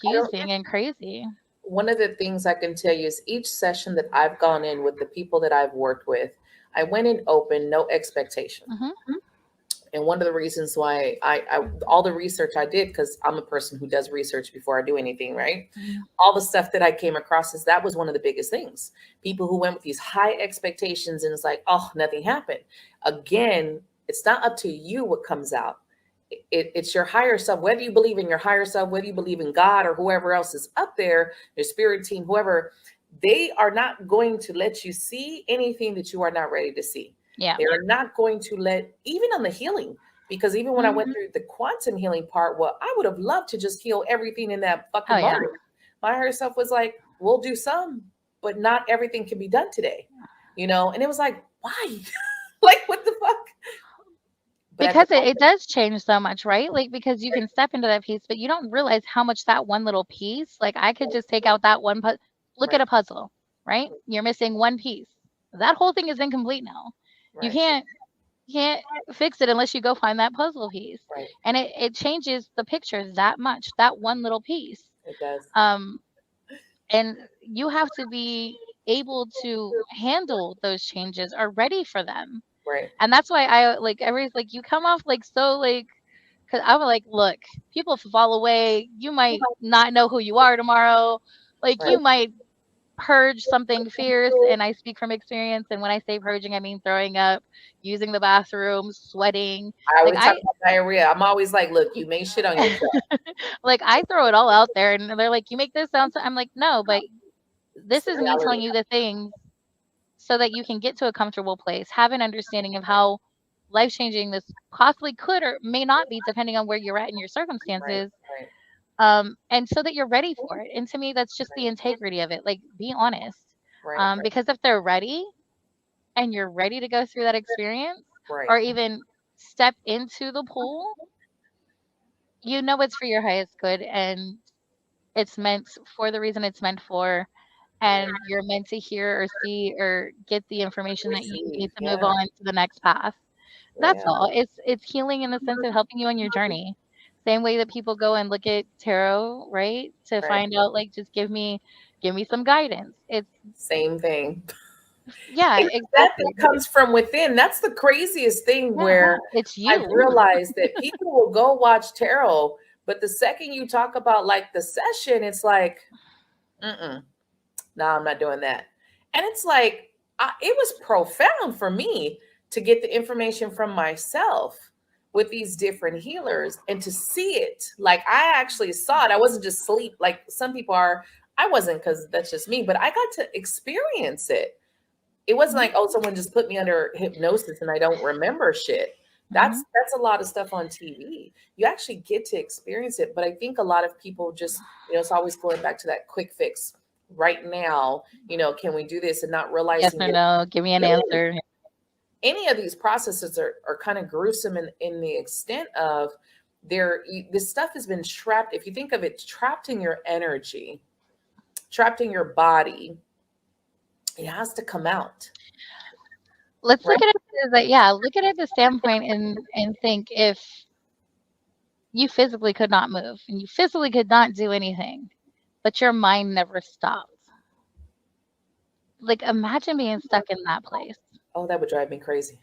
I don't. confusing and crazy. One of the things I can tell you is each session that I've gone in with the people that I've worked with, I went in open, no expectation. Hmm. And one of the reasons why I all the research I did, because I'm a person who does research before I do anything, right? Mhm. All the stuff that I came across is that was one of the biggest things. People who went with these high expectations and it's like, oh, nothing happened. Again, it's not up to you what comes out. It's your higher self, whether you believe in your higher self, whether you believe in God or whoever else is up there, your spirit team, whoever, they are not going to let you see anything that you are not ready to see. Yeah. They are not going to let, even on the healing, because even when I went Mhm. through the quantum healing part, well, I would have loved to just heal everything in that Oh fucking yeah. moment. My higher self was like, we'll do some, but not everything can be done today, And it was like, why? Like, what the fuck? But at the Because it does change so much, right? Like, because you can step into that piece, but you don't realize how much that one little piece, like, I could just take out that one look at right, a puzzle, right? You're missing one piece. That whole thing is incomplete now. You right, can't fix it unless you go find that puzzle piece. right. And it changes the picture that much, that one little piece. It does. Um, and you have to be able to handle those changes or ready for them. Right, And that's why I like everybody's like, you come off like so like, because I'm like, look, people fall away. You might not know who you are tomorrow. Like, right. you might purge something fierce. And I speak from experience. And when I say purging, I mean throwing up, using the bathroom, sweating. I Like, always talk about diarrhea. I'm always like, look, you may shit on yourself. like, I throw it all out there. And they're like, you make this sound so. I'm like, no, but It's this the is me telling reality. you the things so that you can get to a comfortable place, have an understanding of how life changing this possibly could or may not be, depending on where you're at in your Right, circumstances. right, And so that you're ready for it. And to me, that's just the integrity of it. Like, be honest. right, right, Because if they're ready and you're ready to go through that experience right, or even step into the pool, you know it's for your highest good and it's meant for the reason it's meant for. right. And you're meant to hear or see or get the information that you Receive. need to move Yeah, on to the next path. That's yeah. all. It's healing in the sense of helping you on your journey. Same way that people go and look at tarot, right? To Right. find out like just give me some guidance. It's Same thing. yeah, It's that exactly. that comes from within. That's the craziest thing Yeah, where it's I've you. realized that people will go watch tarot, but the second you talk about like the session, it's like, mm-mm, no, I'm not doing that. And it's like, it was profound for me to get the information from myself with these different healers and to see it. Like, I actually saw it. I wasn't just sleep like some people are. I wasn't, because that's just me, but I got to experience it. It wasn't Mhm, like, oh, someone just put me under hypnosis and I don't remember shit. That's mhm. that's a lot of stuff on TV. You actually get to experience it, but I think a lot of people just, it's always going back to that quick fix right now. Can we do this, and not Yes realizing or that no? Give me an answer. any of these processes are kind of gruesome in the extent of this stuff has been trapped. If you think of it, trapped in your energy, trapped in your body, it has to come out, Let's right? look at it as that. Yeah, look at it the standpoint and think if you physically could not move and you physically could not do anything, but your mind never stopped. Like, imagine being stuck in that place. Oh, that would drive me crazy.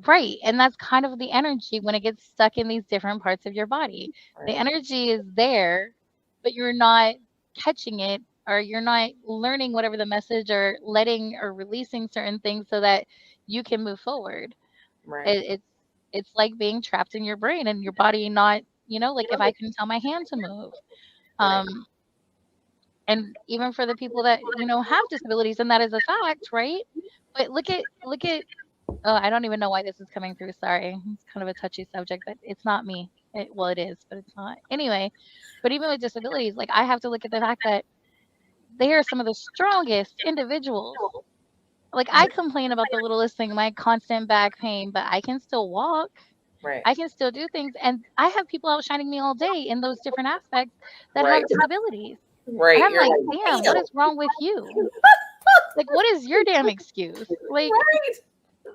Right, and that's kind of the energy when it gets stuck in these different parts of your body. The Right, energy is there, but you're not catching it or you're not learning whatever the message or letting or releasing certain things so that you can move forward. right, It's like being trapped in your brain and your body not, like if I couldn't tell my hand to move. right. Um, and even for the people that, have disabilities, and that is a fact, right? But look at oh, I don't even know why this is coming through. Sorry. It's kind of a touchy subject, but it's not me. Well, it is, but it's not. Anyway, but even with disabilities, like I have to look at the fact that they are some of the strongest individuals. Like I complain about the littlest thing, my constant back pain, but I can still walk. Right, I can still do things. And I have people outshining me all day in those different aspects that right, have disabilities. And right. I'm You're like, like, damn, what damn. is wrong with you? Like, what is your damn excuse? Like, Right.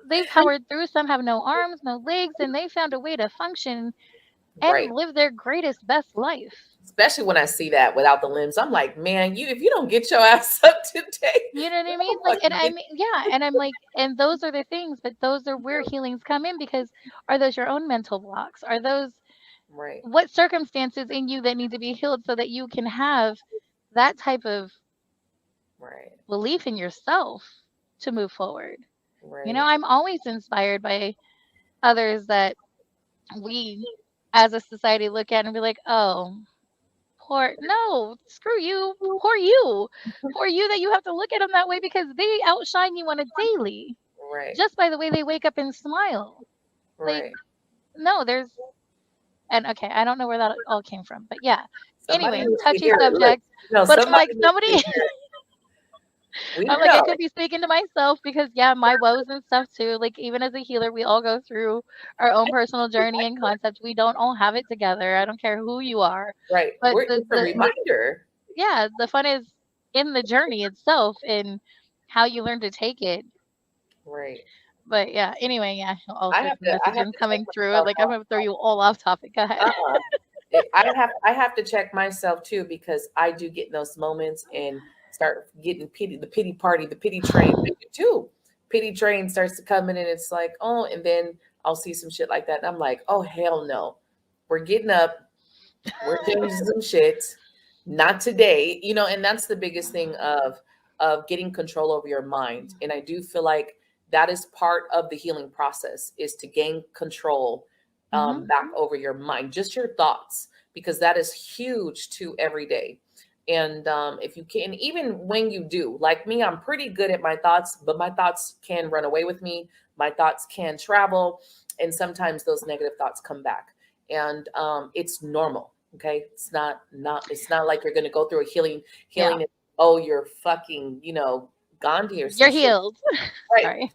they powered through. Some have no arms, no legs, and they found a way to function and Right. live their greatest, best life. Especially when I see that without the limbs, I'm like, man, you if you don't get your ass up today, You know what I I'm mean? gonna Like, and fucking I get mean, yeah, and I'm like, and those are the things, but those are where healings come in because are those your own mental blocks? Are those right, what circumstances in you that need to be healed so that you can have that type of right, belief in yourself to move forward? You know, right. I'm always inspired by others that we as a society look at and be like, oh, poor, no, screw you, poor you that you have to look at them that way because they outshine you on a daily Right, just by the way they wake up and smile. Like, right. no, there's, and okay, I don't know where that all came from, but yeah. Somebody Anyway, needs to touchy hear it. Look, subject, but I'm somebody like, needs somebody, to hear it. We I'm like, I know. could be speaking to myself because, yeah, my woes and stuff too. Like, even as a healer, we all go through our own personal journey and concepts. We don't all have it together. I don't care who you are. Right. But It's a reminder. yeah, the fun is in the journey itself and how you learn to take it. Right. But yeah, anyway, yeah, all I sorts have of to I have messages to check coming through. myself Like, I'm going to throw you all off topic. Go ahead. uh-uh. I have to check myself too because I do get in those moments and start getting the pity party, the pity train. I do too. Pity train starts to come in and it's like, oh, and then I'll see some shit like that. And I'm like, oh hell no. We're getting up, we're changing some shit. Not today. And that's the biggest thing of getting control over your mind. And I do feel like that is part of the healing process is to gain control Hmm. back over your mind, just your thoughts, because that is huge to every day. And if you can, even when you do, like me, I'm pretty good at my thoughts, but my thoughts can run away with me. My thoughts can travel, and sometimes those negative thoughts come back, and it's normal. Okay, it's not like you're going to go through a Yeah, healing. And, oh, you're fucking Gandhi or some you're shit, healed. right? Sorry.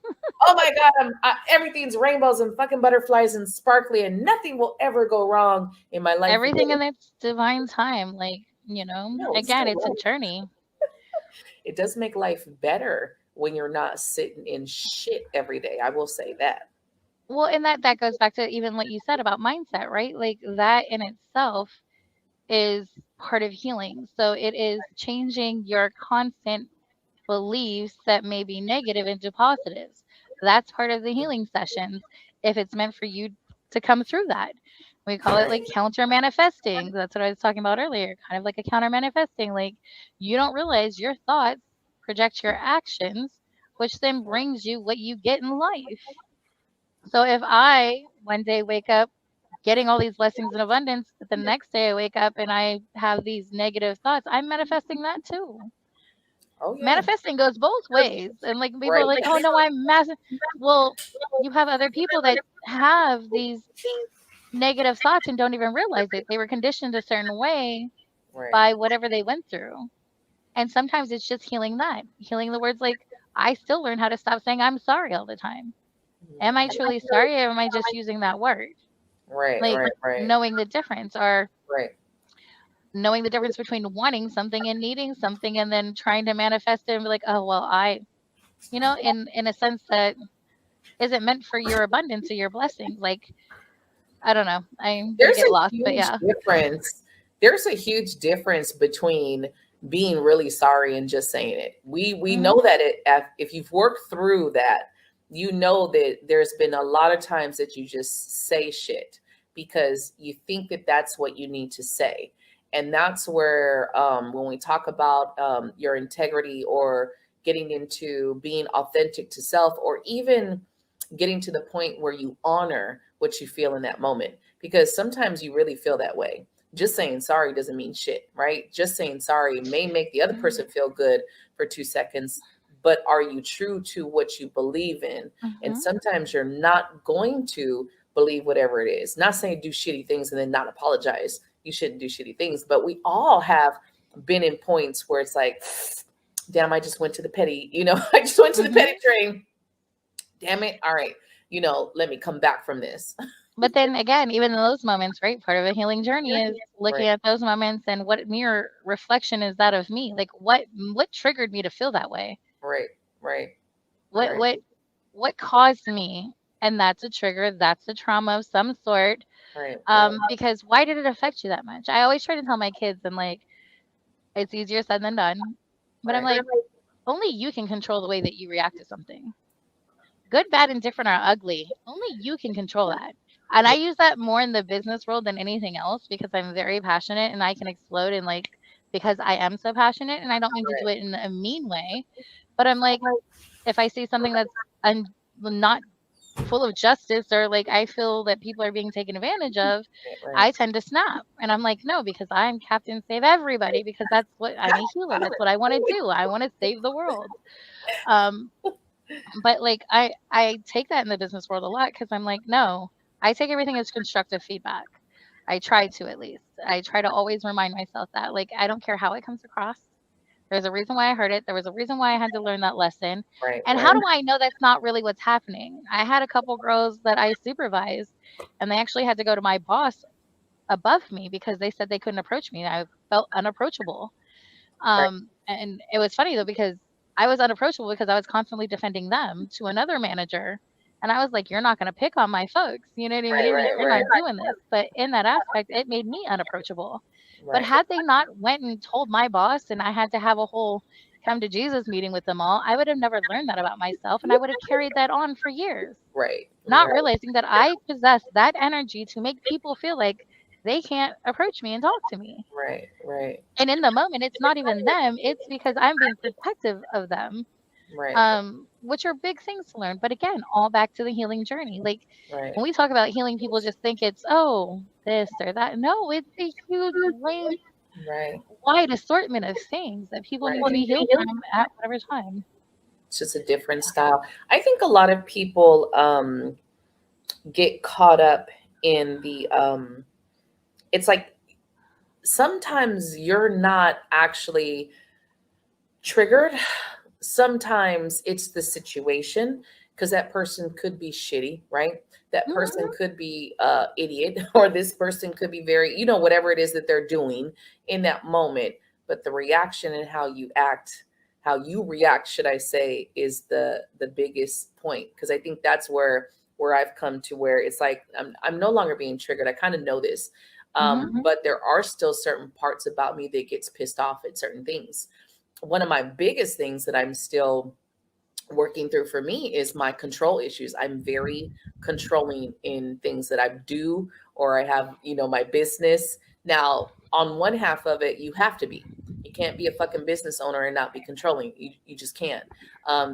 Oh my god, everything's rainbows and fucking butterflies and sparkly, and nothing will ever go wrong in my life Everything again. in its divine time. Like, No, it's again, still it's a wrong. journey. It does make life better when you're not sitting in shit every day. I will say that. Well, and that goes back to even what you said about mindset, right? Like that in itself is part of healing. So it is changing your constant beliefs that may be negative into positives. That's part of the healing sessions if it's meant for you to come through that. We call it like Right, counter manifesting. That's what I was talking about earlier, kind of like a counter manifesting. Like you don't realize your thoughts project your actions, which then brings you what you get in life. So if I one day wake up getting all these blessings in abundance, but the next day I wake up and I have these negative thoughts, I'm manifesting that too. oh yeah, Manifesting goes both ways. And like people are right, like, oh no, I'm massive. Well, you have other people that have these negative thoughts and don't even realize it. They were conditioned a certain way right. by whatever they went through. And sometimes it's just healing that, healing the words like, I still learn how to stop saying I'm sorry all the time. Am I truly sorry or am I just using that word? Right, Like right, right, knowing the difference or right. knowing the difference between wanting something and needing something and then trying to manifest it and be like, oh well, in a sense that isn't meant for your abundance or your blessings. Like, I don't know. I'm gonna There's get a lost, but huge yeah. difference. There's a huge difference between being really sorry and just saying it. We Hmm. know that if you've worked through that, you know that there's been a lot of times that you just say shit because you think that that's what you need to say. And that's where when we talk about your integrity or getting into being authentic to self, or even getting to the point where you honor what you feel in that moment, because sometimes you really feel that way. Just saying sorry doesn't mean shit, right? Just saying sorry may make the other person feel good for 2 seconds, but are you true to what you believe in? And Hmm. sometimes you're not going to believe whatever it is. Not saying do shitty things and then not apologize. You shouldn't do shitty things, but we all have been in points where it's like, damn, I just went to the petty, I just went to the petty Hmm. train. Damn it. All right. Let me come back from this. But then again, even in those moments, right? Part of a healing journey is looking Right. at those moments and what mirror reflection is that of me? Like what triggered me to feel that way? Right. Right. What Right. what what caused me? and that's a trigger, that's a trauma of some sort. Right. Right. Because why did it affect you that much? I always try to tell my kids, and like, it's easier said than done, but I'm Right. like, only you can control the way that you react to something. Good, bad, and different are ugly. Only you can control that. And I Yeah. use that more in the business world than anything else because I'm very passionate and I can explode and like because I am so passionate and I don't mean to do Right. it in a mean way, but I'm like if I see something that's not full of justice or like I feel that people are being taken advantage of, Right. I tend to snap. And I'm like, no, because I'm Captain Save Everybody because that's what I'm a healer. That's what I want to do. I want to save the world. Um, but like I take that in the business world a lot because I'm like, no, I take everything as constructive feedback. I try to at least. I try to always remind myself that like I don't care how it comes across. There's a reason why I heard it. There was a reason why I had to learn that lesson. Right. And how Right. do I know that's not really what's happening? I had a couple girls that I supervised and they actually had to go to my boss above me because they said they couldn't approach me. I felt unapproachable. Right. And it was funny though because I was unapproachable because I was constantly defending them to another manager. And I was like, you're not going to pick on my folks. You know what I Right. mean? Right. You're Right. not doing this. But in that aspect, it made me unapproachable. But Right. had they not went and told my boss and I had to have a whole come to Jesus meeting with them all, I would have never learned that about myself. And I would have carried that on for years, Right. not Right. realizing that I possess that energy to make people feel like they can't approach me and talk to me. Right. Right. And in the moment, it's not even them, it's because I'm being protective of them, Right. which are big things to learn. But again, all back to the healing journey. Like Right. when we talk about healing, people just think it's, oh, this or that. No, it's a huge range, Right. wide assortment of things that people need to be healed from at whatever time. It's just a different style. I think a lot of people get caught up in the it's like sometimes you're not actually triggered. Sometimes it's the situation because that person could be shitty, right? That person Mhm. could be idiot or this person could be very, whatever it is that they're doing in that moment. But the reaction and how you act, how you react, should I say, is the biggest point. Because I think that's where I've come to where it's like I'm no longer being triggered. I kind of know this. Mhm. But there are still certain parts about me that gets pissed off at certain things. One of my biggest things that I'm still working through for me is my control issues. I'm very controlling in things that I do or I have, my business. Now, on one half of it, you have to be. You can't be a fucking business owner and not be controlling. You just can't.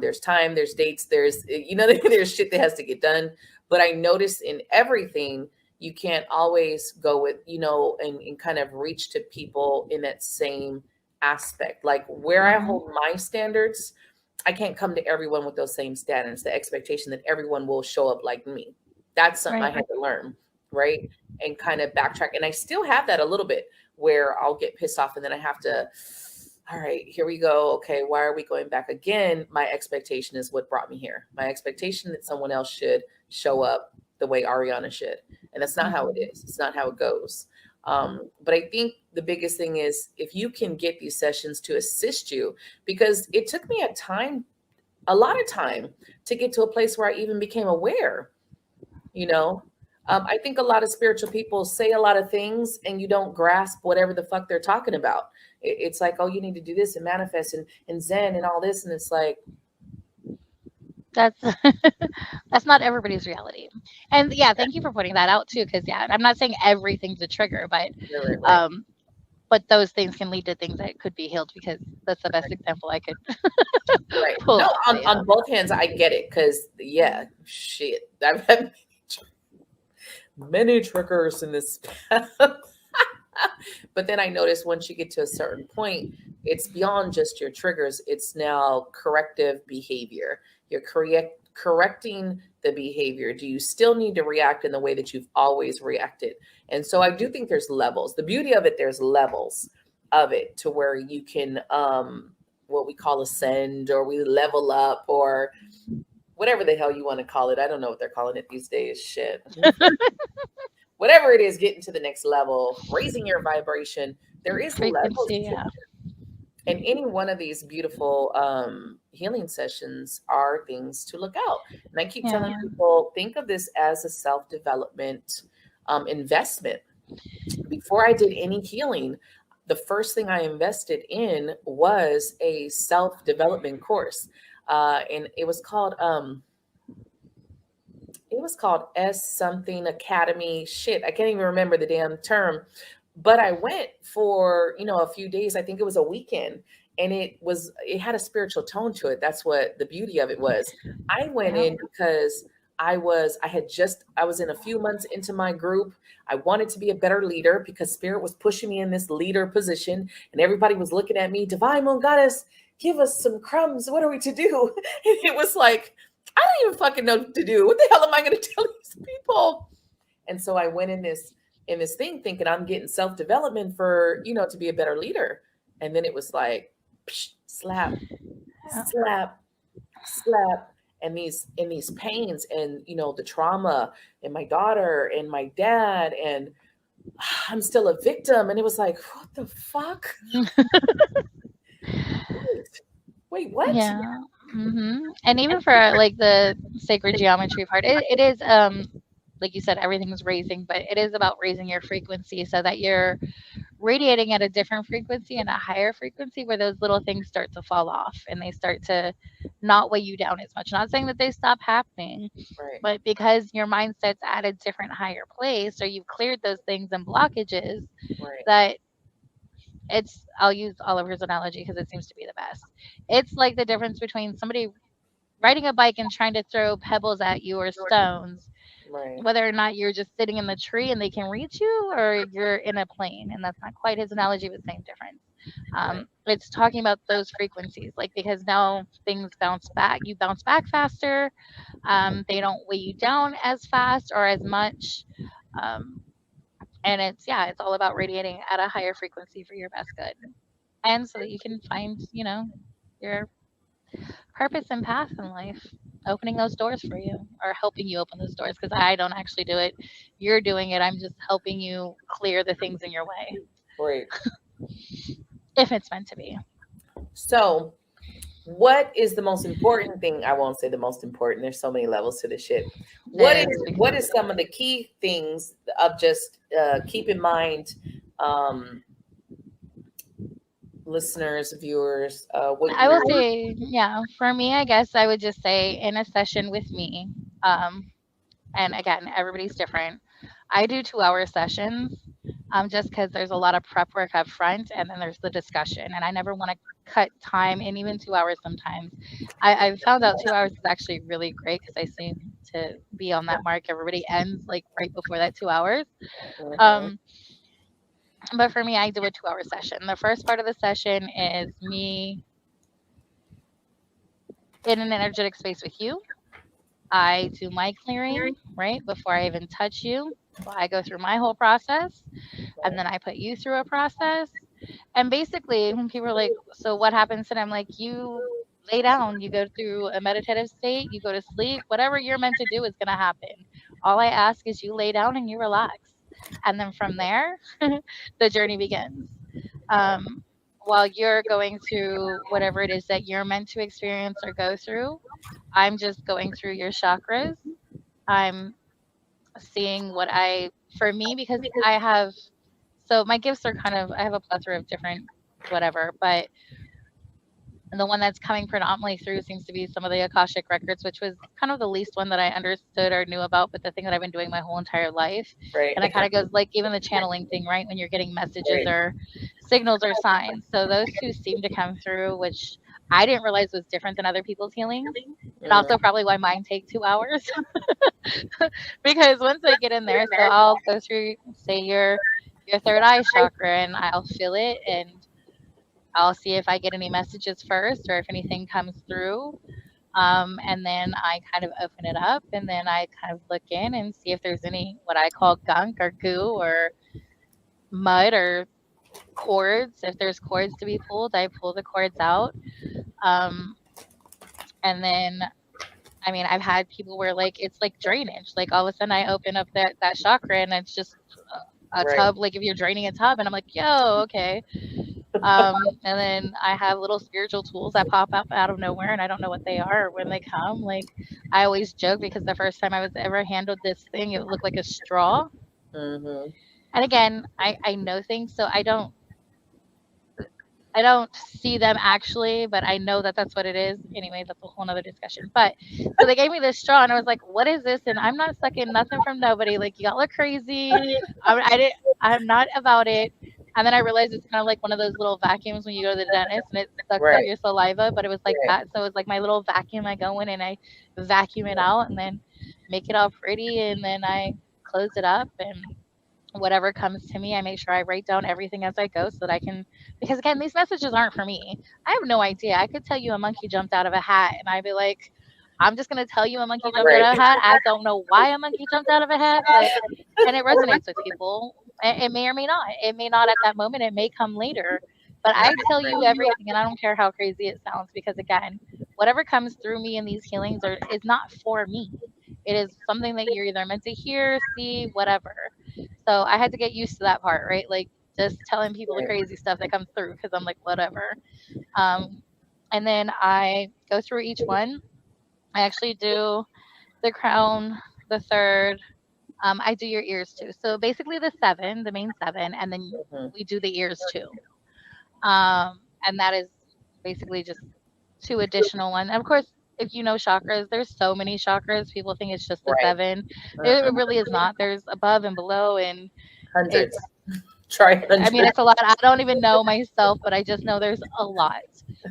There's time, there's dates, there's, there's shit that has to get done. But I notice in everything, you can't always go with, and kind of reach to people in that same aspect. Like where I Mhm. hold my standards, I can't come to everyone with those same standards, the expectation that everyone will show up like me. That's something I Right. had to learn, right? And kind of backtrack. And I still have that a little bit where I'll get pissed off and then I have to, all right, here we go. Okay, why are we going back again? My expectation is what brought me here. My expectation that someone else should show up the way Ariana should. And that's not how it Mhm. is. It's not how it goes. But I think the biggest thing is if you can get these sessions to assist you, because it took me a lot of time to get to a place where I even became aware, you know. I think a lot of spiritual people say a lot of things and you don't grasp whatever the fuck they're talking about. It's like, oh, you need to do this and manifest and Zen and all this. And it's like, That's that's not everybody's reality. And yeah, thank you for pointing that out too. Because yeah, I'm not saying everything's a trigger, right, right, right. um, but those things can lead to things that could be healed. Because that's the best example I could Right. pull No, up. But yeah. on both hands, I get it. Cause yeah, shit. I've had many triggers in this. But then I noticed once you get to a certain point, it's beyond just your triggers. It's now corrective behavior. You're correcting the behavior. Do you still need to react in the way that you've always reacted? And so I do think there's levels. The beauty of it, there's levels of it to where you can what we call ascend or we level up or whatever the hell you want to call it. I don't know what they're calling it these days. Shit. Whatever it is, getting to the next level, raising your vibration. There is levels Frequency. to Yeah. it. And any one of these beautiful healing sessions are things to look out. And I keep telling Yeah. people, think of this as a self development investment. Before I did any healing, the first thing I invested in was a self development course. And it was called S something Academy. Shit, I can't even remember the damn term. But I went for, a few days. I think it was a weekend. And it had a spiritual tone to it. That's what the beauty of it was. I went Yeah. in because I was in a few months into my group. I wanted to be a better leader because spirit was pushing me in this leader position. And everybody was looking at me, Divine Moon Goddess, give us some crumbs. What are we to do? And it was like, I don't even fucking know what to do. What the hell am I going to tell these people? And so I went in this thing thinking I'm getting self development for to be a better leader, and then it was like psh, slap, Yeah. slap, slap, and these pains, and the trauma, and my daughter and my dad, and I'm still a victim, and it was like, what the fuck? Wait, wait, what? Yeah. And even for like the sacred geometry part, it is like you said, everything's raising, but it is about raising your frequency so that you're radiating at a different frequency and a higher frequency where those little things start to fall off and they start to not weigh you down as much. Not saying that they stop happening, Right, but because your mindset's at a different higher place or you've cleared those things and blockages, right, that it's I'll use Oliver's analogy because it seems to be the best. It's like the difference between somebody riding a bike and trying to throw pebbles at you or stones, right, whether or not you're just sitting in the tree and they can reach you or you're in a plane. And that's not quite his analogy, but same difference. right, It's talking about those frequencies, like because now things bounce back, you bounce back faster. They don't weigh you down as fast or as much. Um, and it's all about radiating at a higher frequency for your best good. And so that you can find, your purpose and path in life, opening those doors for you or helping you open those doors because I don't actually do it. You're doing it. I'm just helping you clear the things in your way right. if it's meant to be. So, what is the most important thing? I won't say the most important. There's so many levels to this shit. What There is is what is some of the key things of just keep in mind, um, listeners, viewers, what I will you say, yeah, for me, I guess I would just say in a session with me, um, and again, everybody's different. I do 2 hour sessions just because there's a lot of prep work up front and then there's the discussion. And I never want to cut time, and even 2 hours sometimes. I found out 2 hours is actually really great because I seem to be on that mark. Everybody ends like right before that 2 hours. Mhm. Um, but for me, I do a 2 hour session. The first part of the session is me in an energetic space with you. I do my clearing, right? Before I even touch you. Well, I go through my whole process and then I put you through a process. And basically, when people are like, "So what happens?" and I'm like, "You lay down, you go through a meditative state, you go to sleep, whatever you're meant to do is going to happen. All I ask is you lay down and you relax. And then from there, the journey begins. Um, while you're going through whatever it is that you're meant to experience or go through, I'm just going through your chakras. I'm seeing for me, because so my gifts are I have a plethora of different whatever, but the one that's coming predominantly through seems to be some of the Akashic records, which was kind of the least one that I understood or knew about, but the thing that I've been doing my whole entire life. Right, And it kind of goes like even the channeling thing, right? When you're getting messages right. or signals or signs. So those two seem to come through, which I didn't realize was different than other people's healings. And Mm, also probably why mine take 2 hours. Because once I get in there, so I'll go through, say, your third eye chakra, and I'll feel it, and I'll see if I get any messages first or if anything comes through. And then I kind of open it up, and then I kind of look in and see if there's any what I call gunk or goo or mud or cords. If there's cords to be pulled, I pull the cords out. Um, and then I mean, I've had people where like it's like drainage. Like all of a sudden, I open up that chakra, and it's just a right, tub. Like if you're draining a tub, and I'm like, yo, okay. And then I have little spiritual tools that pop up out of nowhere, and I don't know what they are or when they come. Like, I always joke because the first time I was ever handled this thing, it looked like a straw. Mm-hmm. And again, I know things, so I don't see them actually, but I know that that's what it is. Anyway, that's a whole nother discussion. But so they gave me this straw, and I was like, "What is this?" And I'm not sucking nothing from nobody. Like, y'all are crazy. I didn't. I'm not about it. And then I realized it's kind of like one of those little vacuums when you go to the dentist and it sucks out Right. your saliva, but it was like Right. that. So it was like my little vacuum. I go in and I vacuum it out, and then make it all pretty, and then I close it up and whatever comes to me, I make sure I write down everything as I go so that I can, because again, these messages aren't for me. I have no idea. I could tell you a monkey jumped out of a hat and I'd be like, I'm just going to tell you a monkey jumped out Right. of a hat. I don't know why a monkey jumped out of a hat, but, and it resonates with people. It may or may not. It may not at that moment. It may come later. But I tell you everything, and I don't care how crazy it sounds, because again, whatever comes through me in these healings is not for me. It is something that you're either meant to hear, see, whatever. So I had to get used to that part, right? Like just telling people the Right. crazy stuff that comes through because I'm like, whatever. Um, and then I go through each one. I actually do the crown, the third. I do your ears too. So basically the seven, the main seven, and then Mm-hmm. we do the ears too. And that is basically just two additional ones. And of course, if you know chakras, there's so many chakras. People think it's just the Right. seven. It Uh-uh. really is not. There's above and below, and Hundreds. it's Try I mean, hundreds. it's a lot. I don't even know myself, but I just know there's a lot.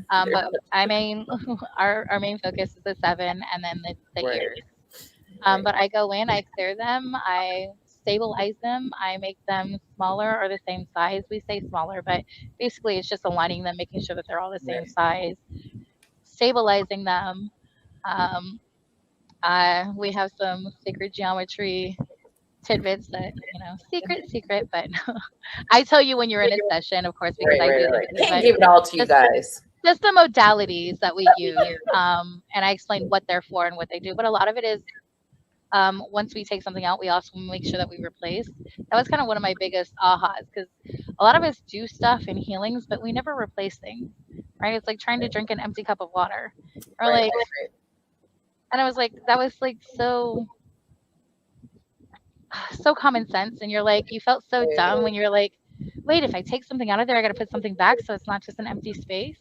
But I mean, our main focus is the seven, and then the Right. ears. Right. But I go in, I clear them, I stabilize them, I make them smaller or the same size. We say smaller, but basically it's just aligning them, making sure that they're all the same Right. size, stabilizing them. Um, we have some sacred geometry tidbits that, secret, but I tell you when you're in a session, of course, because Right. I Right. do them Right. too, Can't but give it all to you just guys. just the modalities that we use, and I explain what they're for and what they do. But a lot of it is, once we take something out, we also make sure that we replace. That was kind of one of my biggest ahas, because a lot of us do stuff in healings, but we never replace things, right? It's like trying to drink an empty cup of water, or Right. like, and I was like, that was like so common sense, and you're like, you felt so Right. dumb when you're like, wait, if I take something out of there, I got to put something back so it's not just an empty space.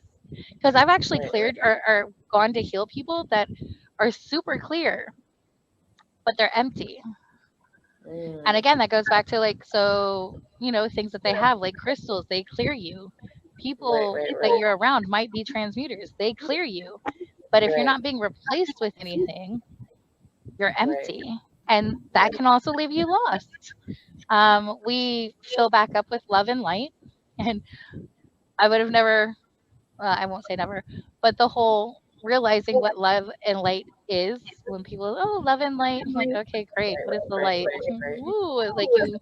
Because I've actually Right. cleared or gone to heal people that are super clear, but they're empty. And Mm. again, that goes back to like, so, things that they have, like crystals, they clear you. Right. People Right. that Right. you're around might be transmuters, they clear you. But if you're Right. not being replaced with anything, you're Right. empty. And that Right. can also leave you lost. We fill back up with love and light. And I would have never, I won't say never, but the whole realizing what love and light is, when people, oh, love and light. I'm like, okay, great. What is the Right. light? Right. Woo, like you,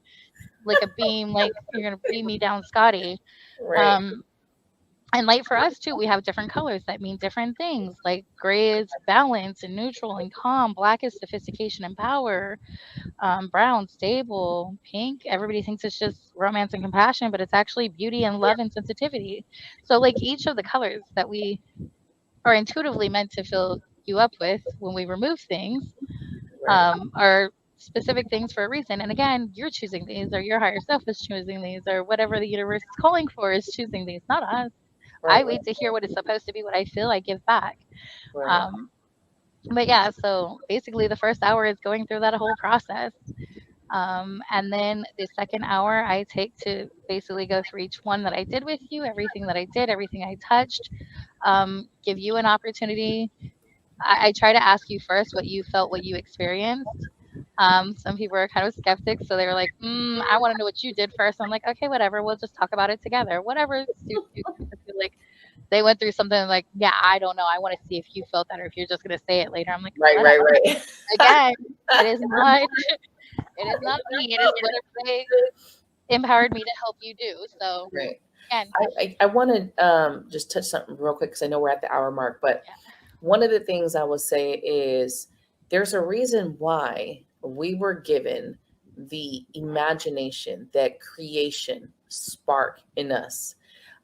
like a beam, like you're going to beam me down, Scotty. Right. Um, and light for us too, we have different colors that mean different things. Like gray is balance and neutral and calm. Black is sophistication and power. Brown, stable. Pink, everybody thinks it's just romance and compassion, but it's actually beauty and love and sensitivity. So, like each of the colors that we are intuitively meant to fill you up with when we remove things, Right. are specific things for a reason. And again, you're choosing these, or your higher self is choosing these, or whatever the universe is calling for is choosing these, not us. I Right. Right. wait to hear what is supposed to be, what I feel, I give back. Right. Um, but yeah, so basically, the first hour is going through that whole process. And then the second hour, I take to basically go through each one that I did with you, everything that I did, everything I touched, give you an opportunity. I try to ask you first what you felt, what you experienced. Some people are kind of skeptics, so they were like, I want to know what you did first. I'm like, okay, whatever. We'll just talk about it together. Whatever suits you. I feel like they went through something like, yeah, I don't know. I want to see if you felt that or if you're just going to say it later. I'm like, Right. whatever. Right. Right. Again, it is not it is not me. It is whatever they empowered me to help you do. So Right. again, I want to just touch something real quick because I know we're at the hour mark. But yeah, one of the things I will say is there's a reason why we were given the imagination, that creation spark in us.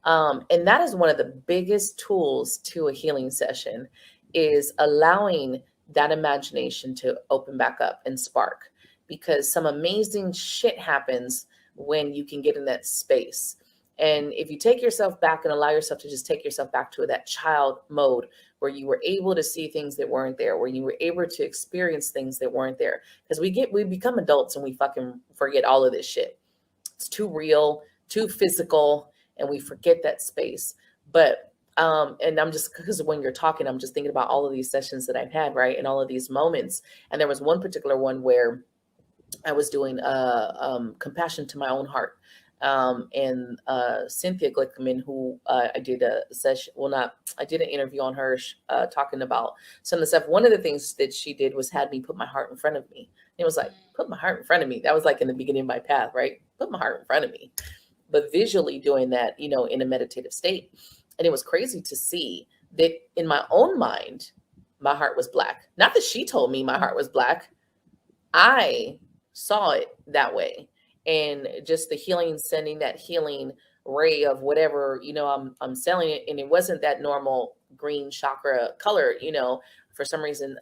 And that is one of the biggest tools to a healing session, is allowing that imagination to open back up and spark, because some amazing shit happens when you can get in that space. And if you take yourself back and allow yourself to just take yourself back to that child mode where you were able to see things that weren't there, where you were able to experience things that weren't there. Because we become adults and we fucking forget all of this shit. It's too real, too physical, and we forget that space. But and I'm just, because when you're talking, I'm just thinking about all of these sessions that I've had, right? And all of these moments. And there was one particular one where I was doing compassion to my own heart. And Cynthia Glickman, who I did a session, well, not, I did an interview on her talking about some of the stuff. One of the things that she did was had me put my heart in front of me. It was like, put my heart in front of me. That was like in the beginning of my path, right? Put my heart in front of me. But visually doing that, in a meditative state. And it was crazy to see that in my own mind, my heart was black. Not that she told me my heart was black. I saw it that way. And just the healing, sending that healing ray of whatever, I'm selling it. And it wasn't that normal green chakra color, for some reason,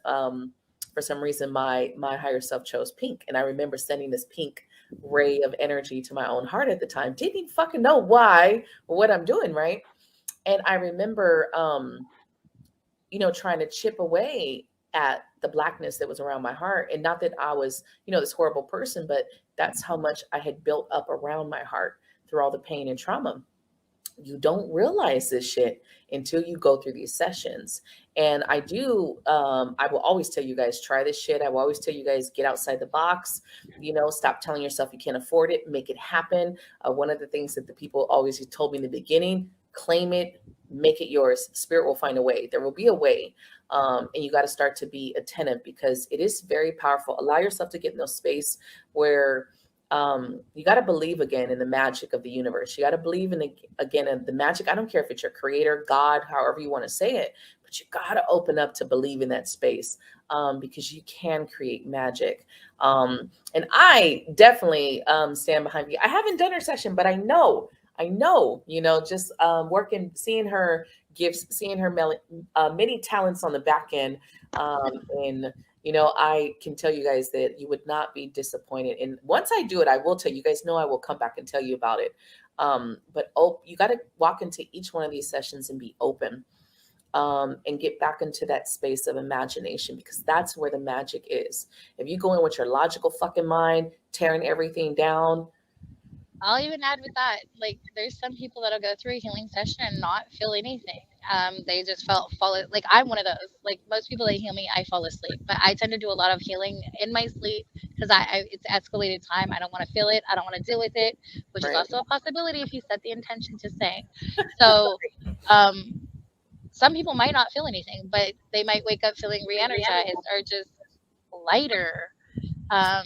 my higher self chose pink. And I remember sending this pink ray of energy to my own heart at the time. Didn't even fucking know why or what I'm doing, right? And I remember trying to chip away at the blackness that was around my heart. And not that I was, this horrible person, but that's how much I had built up around my heart through all the pain and trauma. You don't realize this shit until you go through these sessions. And I will always tell you guys, try this shit. I will always tell you guys, get outside the box, stop telling yourself you can't afford it, make it happen. One of the things that the people always told me in the beginning, claim it, make it yours. Spirit will find a way. There will be a way. And you got to start to be attentive, because it is very powerful. Allow yourself to get in those space where you got to believe again in the magic of the universe. You got to believe again in the magic. I don't care if it's your creator, God, however you want to say it, but you got to open up to believe in that space, because you can create magic. And I definitely stand behind you. I haven't done her session, but I know, just working, seeing her gifts, seeing her many talents on the back end. And I can tell you guys that you would not be disappointed. And once I do it, I will tell you guys, know I will come back and tell you about it. But you got to walk into each one of these sessions and be open, and get back into that space of imagination, because that's where the magic is. If you go in with your logical fucking mind, tearing everything down, I'll even add with that, like, there's some people that'll go through a healing session and not feel anything. They just like, I'm one of those. Like, most people that heal me, I fall asleep. But I tend to do a lot of healing in my sleep because it's escalated time. I don't want to feel it. I don't want to deal with it, which is right? also a possibility if you set the intention to sing. So, um, some people might not feel anything, but they might wake up feeling re-energized or just lighter. Um,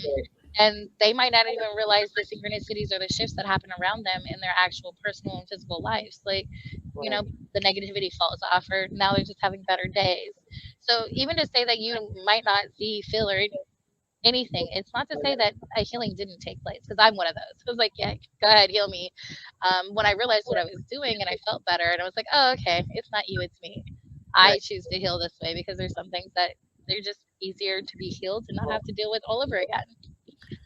and they might not even realize the synchronicities or the shifts that happen around them in their actual personal and physical lives. Like, you Right, know, the negativity falls off, or now they're just having better days. So even to say that you might not see, feel, or anything, it's not to say that a healing didn't take place, because I'm one of those. I was like, yeah, go ahead, heal me. When I realized what I was doing and I felt better, and I was like, oh, okay, it's not you, it's me. right. I choose to heal this way because there's some things that they're just easier to be healed and not have to deal with all over again.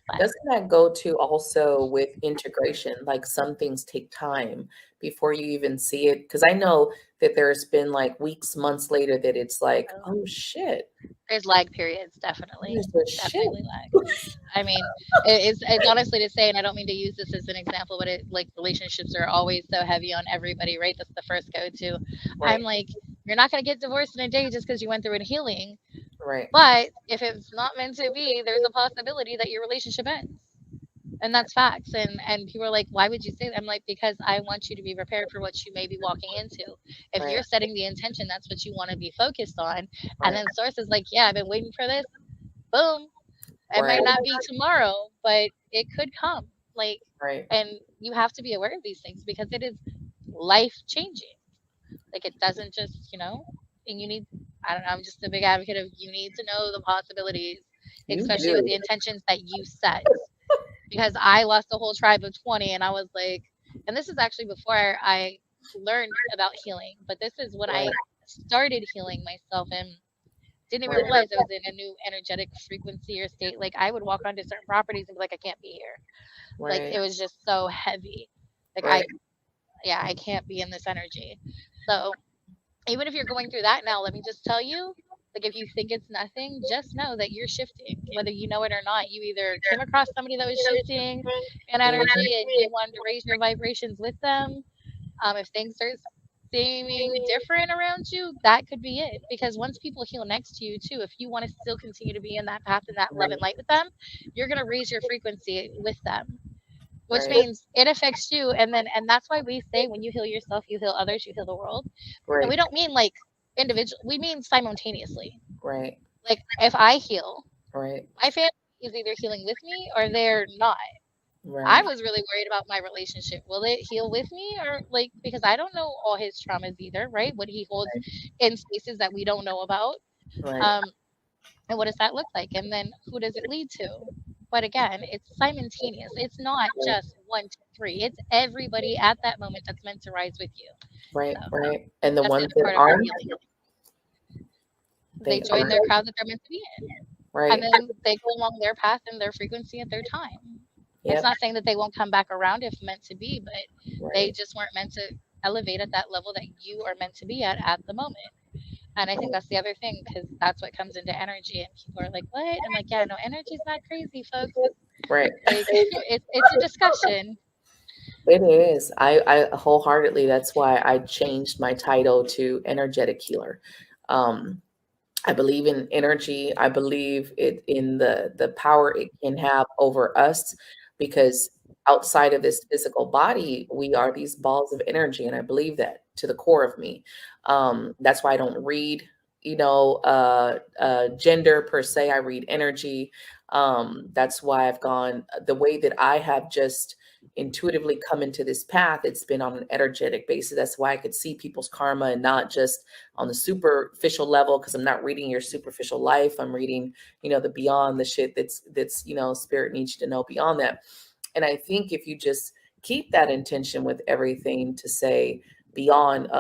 But Doesn't that go to also with integration? Like, some things take time before you even see it. Because I know that there's been like weeks, months later that it's like, oh shit, there's lag periods, definitely, there's the shit. definitely lag. I mean, it's honestly to say, and I don't mean to use this as an example, but like, relationships are always so heavy on everybody, right? That's the first go to. I'm Right, like, you're not going to get divorced in a day just because you went through a healing. right, But if it's not meant to be, there's a possibility that your relationship ends. And that's facts. And people are like, why would you say that? I'm like, because I want you to be prepared for what you may be walking into. If right, you're setting the intention, that's what you want to be focused on. And right, then source is like, yeah, I've been waiting for this. Boom. It right, might not be tomorrow, but it could come. Like, right. and you have to be aware of these things because it is life changing. Like, it doesn't just, and you need, I don't know, I'm just a big advocate of, you need to know the possibilities, You especially with do. the intentions that you set. Because I lost a whole tribe of 20, and I was like, and this is actually before I learned about healing, but this is when Right. I started healing myself and didn't even Right. realize I was in a new energetic frequency or state. Like I would walk onto certain properties and be like, I can't be here. Like Right. it was just so heavy. Like Right. yeah, I can't be in this energy. So even if you're going through that now, let me just tell you, like if you think it's nothing, just know that you're shifting, whether you know it or not. You either came across somebody that was shifting in Mhm. energy and you wanted to raise your vibrations with them. If things start seeming different around you, that could be it. Because once people heal next to you too, if you want to still continue to be in that path and that love and Right. light with them, you're gonna raise your frequency with them, which Right. means it affects you. And that's why we say when you heal yourself, you heal others, you heal the world. And we Right. don't mean like individual, we mean simultaneously. Right. Like if I heal, Right. my family is either healing with me or they're not. I Right. was really worried about my relationship. Will it heal with me or like because I don't know all his traumas either, right? What he holds in spaces that we don't know about. Right. Um, and what does that look like? And then who does it lead to? But again, it's simultaneous. It's not Right. just one, two, three. It's everybody at that moment that's meant to rise with you. Right. So Right. And the that's the ones other that part of our aren't, healing. They they join are. their crowd that they're meant to be in. And Right. then they go along their path and their frequency at their time. It's Yep. not saying that they won't come back around if meant to be, but they Right. just weren't meant to elevate at that level that you are meant to be at the moment. And I think that's the other thing because that's what comes into energy. And people are like, "What?" I'm like, "Yeah, no, energy's not crazy, folks. Right. Like, it's a discussion." It is. I wholeheartedly, that's why I changed my title to energetic healer. Um, I believe in energy. I believe it in the power it can have over us because outside of this physical body, we are these balls of energy. And I believe that to the core of me. That's why I don't read, gender per se. I read energy. That's why I've gone the way that I have just intuitively come into this path. It's been on an energetic basis. That's why I could see people's karma and not just on the superficial level because I'm not reading your superficial life. I'm reading, the beyond the shit that's spirit needs you to know beyond that. And I think if you just keep that intention with everything to say beyond,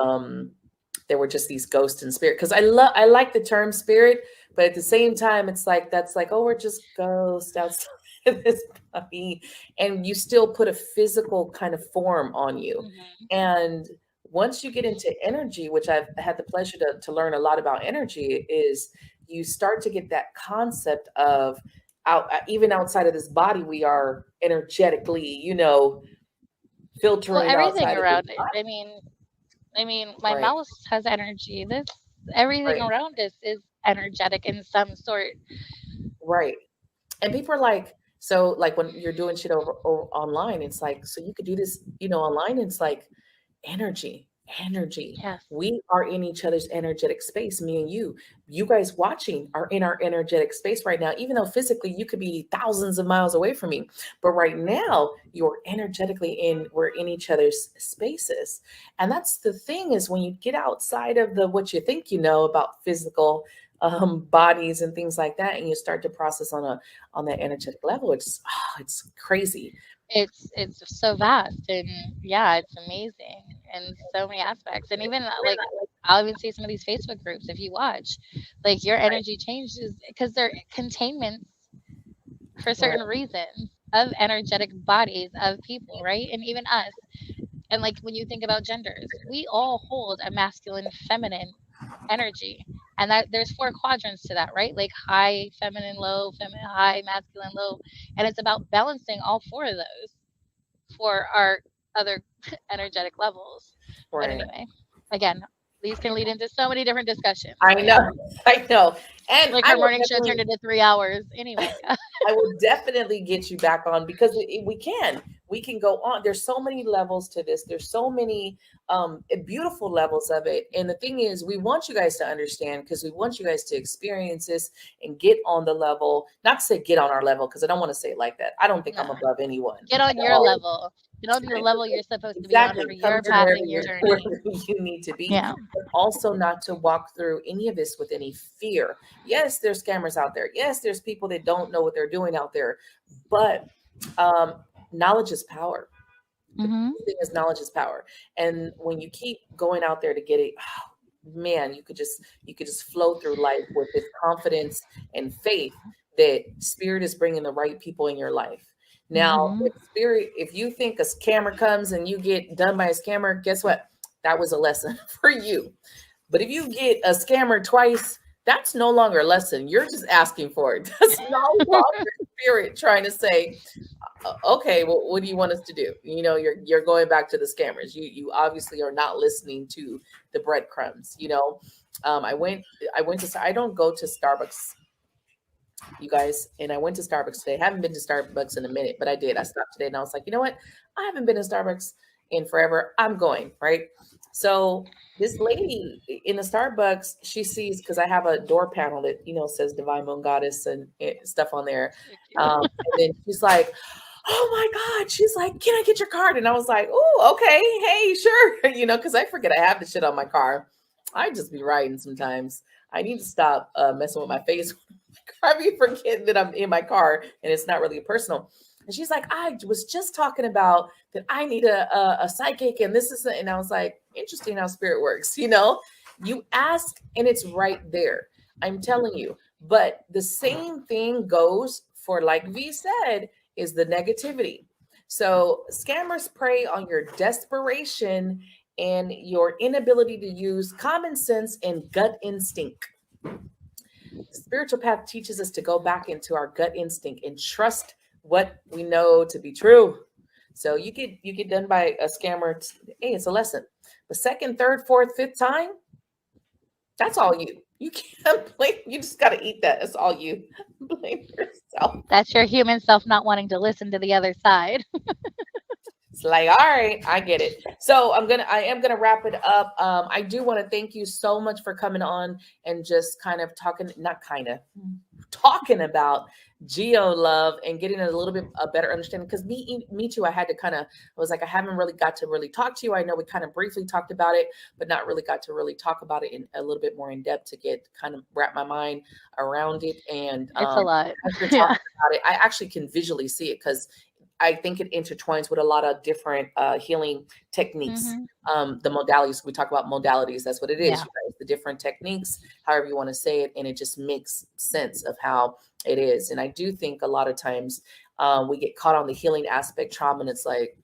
there were just these ghosts and spirit because I like the term spirit, but at the same time it's like that's like, oh, we're just ghosts outside of this body, and you still put a physical kind of form on you. Hmm. And once you get into energy, which I've had the pleasure to learn a lot about energy, is you start to get that concept of even outside of this body, we are energetically, Well, filtering everything outside of this around it. body. I mean, my Right, mouse has energy. This everything right, around us is energetic in some sort. right. And people are like, so like when you're doing shit over online, it's like, so you could do this, online. It's like, energy, energy. Yes. We are in each other's energetic space, me and you. You guys watching are in our energetic space right now, even though physically you could be thousands of miles away from me. But right now, you're energetically we're in each other's spaces. And that's the thing is when you get outside of the what you think you know about physical bodies and things like that, and you start to process on that energetic level, it's crazy. It's so vast and yeah, it's amazing in so many aspects. And even like I'll even see some of these Facebook groups if you watch, like your Right, energy changes because they're containments for right, certain reasons of energetic bodies of people, right? And even us. And like when you think about genders, we all hold a masculine, feminine energy. And that there's four quadrants to that, right? Like high, feminine, high, masculine, low. And it's about balancing all four of those for our other energetic levels. But right. anyway, again, these can lead into so many different discussions. I So know, yeah, I know. And like I our will morning show definitely turned into 3 hours. Anyway, I will definitely get you back on because we can. We can go on. There's so many levels to this. There's so many beautiful levels of it. And the thing is, we want you guys to understand because we want you guys to experience this and get on the level. Not to say get on our level because I don't want to say it like that. I don't think no, I'm above anyone get on at your all. level. Get on the Right? level you're supposed to be on for Exactly. Come your to path wherever and your journey. wherever you need to be, Yeah. but also not to walk through any of this with any fear. Yes, there's scammers out there. Yes, there's people that don't know what they're doing out there, but knowledge is power. The Mm-hmm. thing is, knowledge is power. And when you keep going out there to get it, man, you could just flow through life with this confidence and faith that spirit is bringing the right people in your life. Now, Mm-hmm. if you think a scammer comes and you get done by a scammer, guess what? That was a lesson for you. But if you get a scammer twice, that's no longer a lesson. You're just asking for it. That's no longer spirit trying to say, okay, well, what do you want us to do? You're going back to the scammers. You obviously are not listening to the breadcrumbs. I don't go to Starbucks, you guys, and I went to Starbucks today. I haven't been to Starbucks in a minute, but I did. I stopped today and I was like, you know what? I haven't been to Starbucks in forever. I'm going, right? So this lady in the Starbucks, she sees, because I have a door panel that, says Divine Moon Goddess and stuff on there. So cute. And then she's like, oh my God. She's like, can I get your card? And I was like, oh, okay. Hey, sure. Because I forget I have the shit on my car. I just be riding sometimes. I need to stop messing with my face. I be forgetting that I'm in my car and it's not really personal. And she's like, I was just talking about that I need a psychic and this is, and I was like, interesting how spirit works. You ask and it's right there. I'm telling you. But the same thing goes for, like V said, is the negativity. So scammers prey on your desperation and your inability to use common sense and gut instinct. The spiritual path teaches us to go back into our gut instinct and trust what we know to be true. So you get done by a scammer. Hey, it's a lesson. But second, third, fourth, fifth time, that's all you. You can't blame. You just got to eat that. That's all you. Blame yourself. That's your human self not wanting to listen to the other side. It's like, all right, I get it. So I am gonna wrap it up. I do want to thank you so much for coming on and just kind of talking, not kind of talking about geo love and getting a little bit a better understanding. Because me too, I had to I was like, I haven't really got to really talk to you. I know we kind of briefly talked about it, but not really got to really talk about it in a little bit more in depth to get kind of wrap my mind around it. And It's a lot. as you're talking Yeah. about it, I actually can visually see it because I think it intertwines with a lot of different healing techniques. Hmm. The modalities, we talk about modalities. That's what it is, Yeah. you guys. The different techniques, however you want to say it, and it just makes sense of how it is. And I do think a lot of times we get caught on the healing aspect, trauma, and it's like,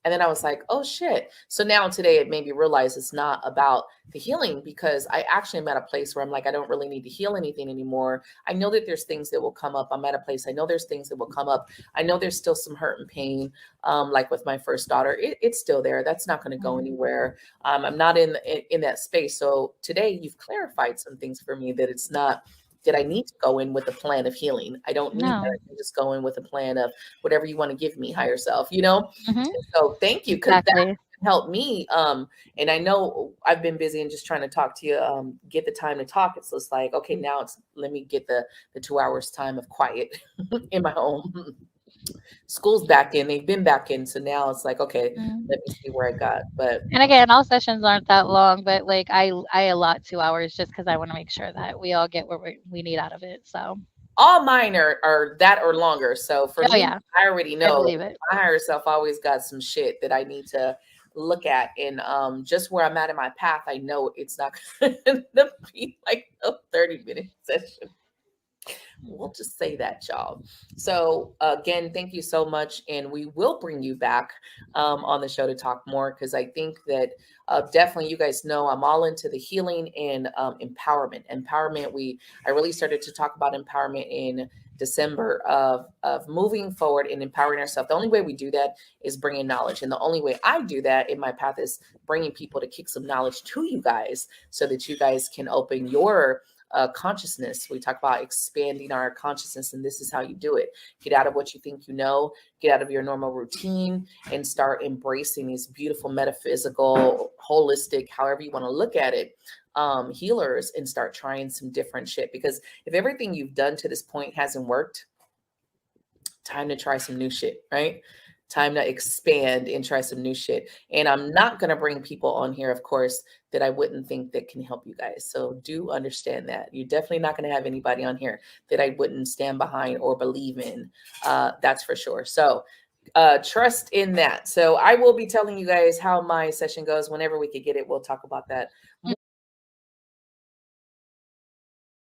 and then I was like, oh shit. So now today it made me realize it's not about the healing, because I actually am at a place where I'm like, I don't really need to heal anything anymore. I know that there's things that will come up. I'm at a place, I know there's things that will come up. I know there's still some hurt and pain. Like with my first daughter, it's still there. That's not going to go Hmm. anywhere. I'm not in that space. So today you've clarified some things for me, that it's not that I need to go in with a plan of healing. I don't need that. No. I can just go in with a plan of whatever you want to give me, higher self. Hmm. So thank you, because that Exactly. helped me. And I know I've been busy and just trying to talk to you, get the time to talk. It's just like, okay, now it's let me get the 2 hours time of quiet in my home. School's back in, they've been back in. So now it's like, okay, Mhm. let me see where I got. But And again, all sessions aren't that long, but like I allot 2 hours just because I want to make sure that we all get what we need out of it. So, all mine are that or longer. So for oh me, yeah, I already I know believe it. my higher self always got some shit that I need to look at. And just where I'm at in my path, I know it's not gonna be like a 30-minute session. We'll just say that, y'all. So again, thank you so much, and we will bring you back on the show to talk more, because I think that definitely, you guys know I'm all into the healing and empowerment. Empowerment. I really started to talk about empowerment in December of moving forward and empowering ourselves. The only way we do that is bringing knowledge, and the only way I do that in my path is bringing people to kick some knowledge to you guys, so that you guys can open your consciousness. We talk about expanding our consciousness, and this is how you do it. Get out of what you think you know, get out of your normal routine, and start embracing these beautiful metaphysical, holistic, however you want to look at it, healers, and start trying some different shit. Because if everything you've done to this point hasn't worked, time to try some new shit, right? Time to expand and try some new shit. And I'm not going to bring people on here, of course, that I wouldn't think that can help you guys. So do understand that. You're definitely not going to have anybody on here that I wouldn't stand behind or believe in. That's for sure. So trust in that. So I will be telling you guys how my session goes whenever we could get it. We'll talk about that more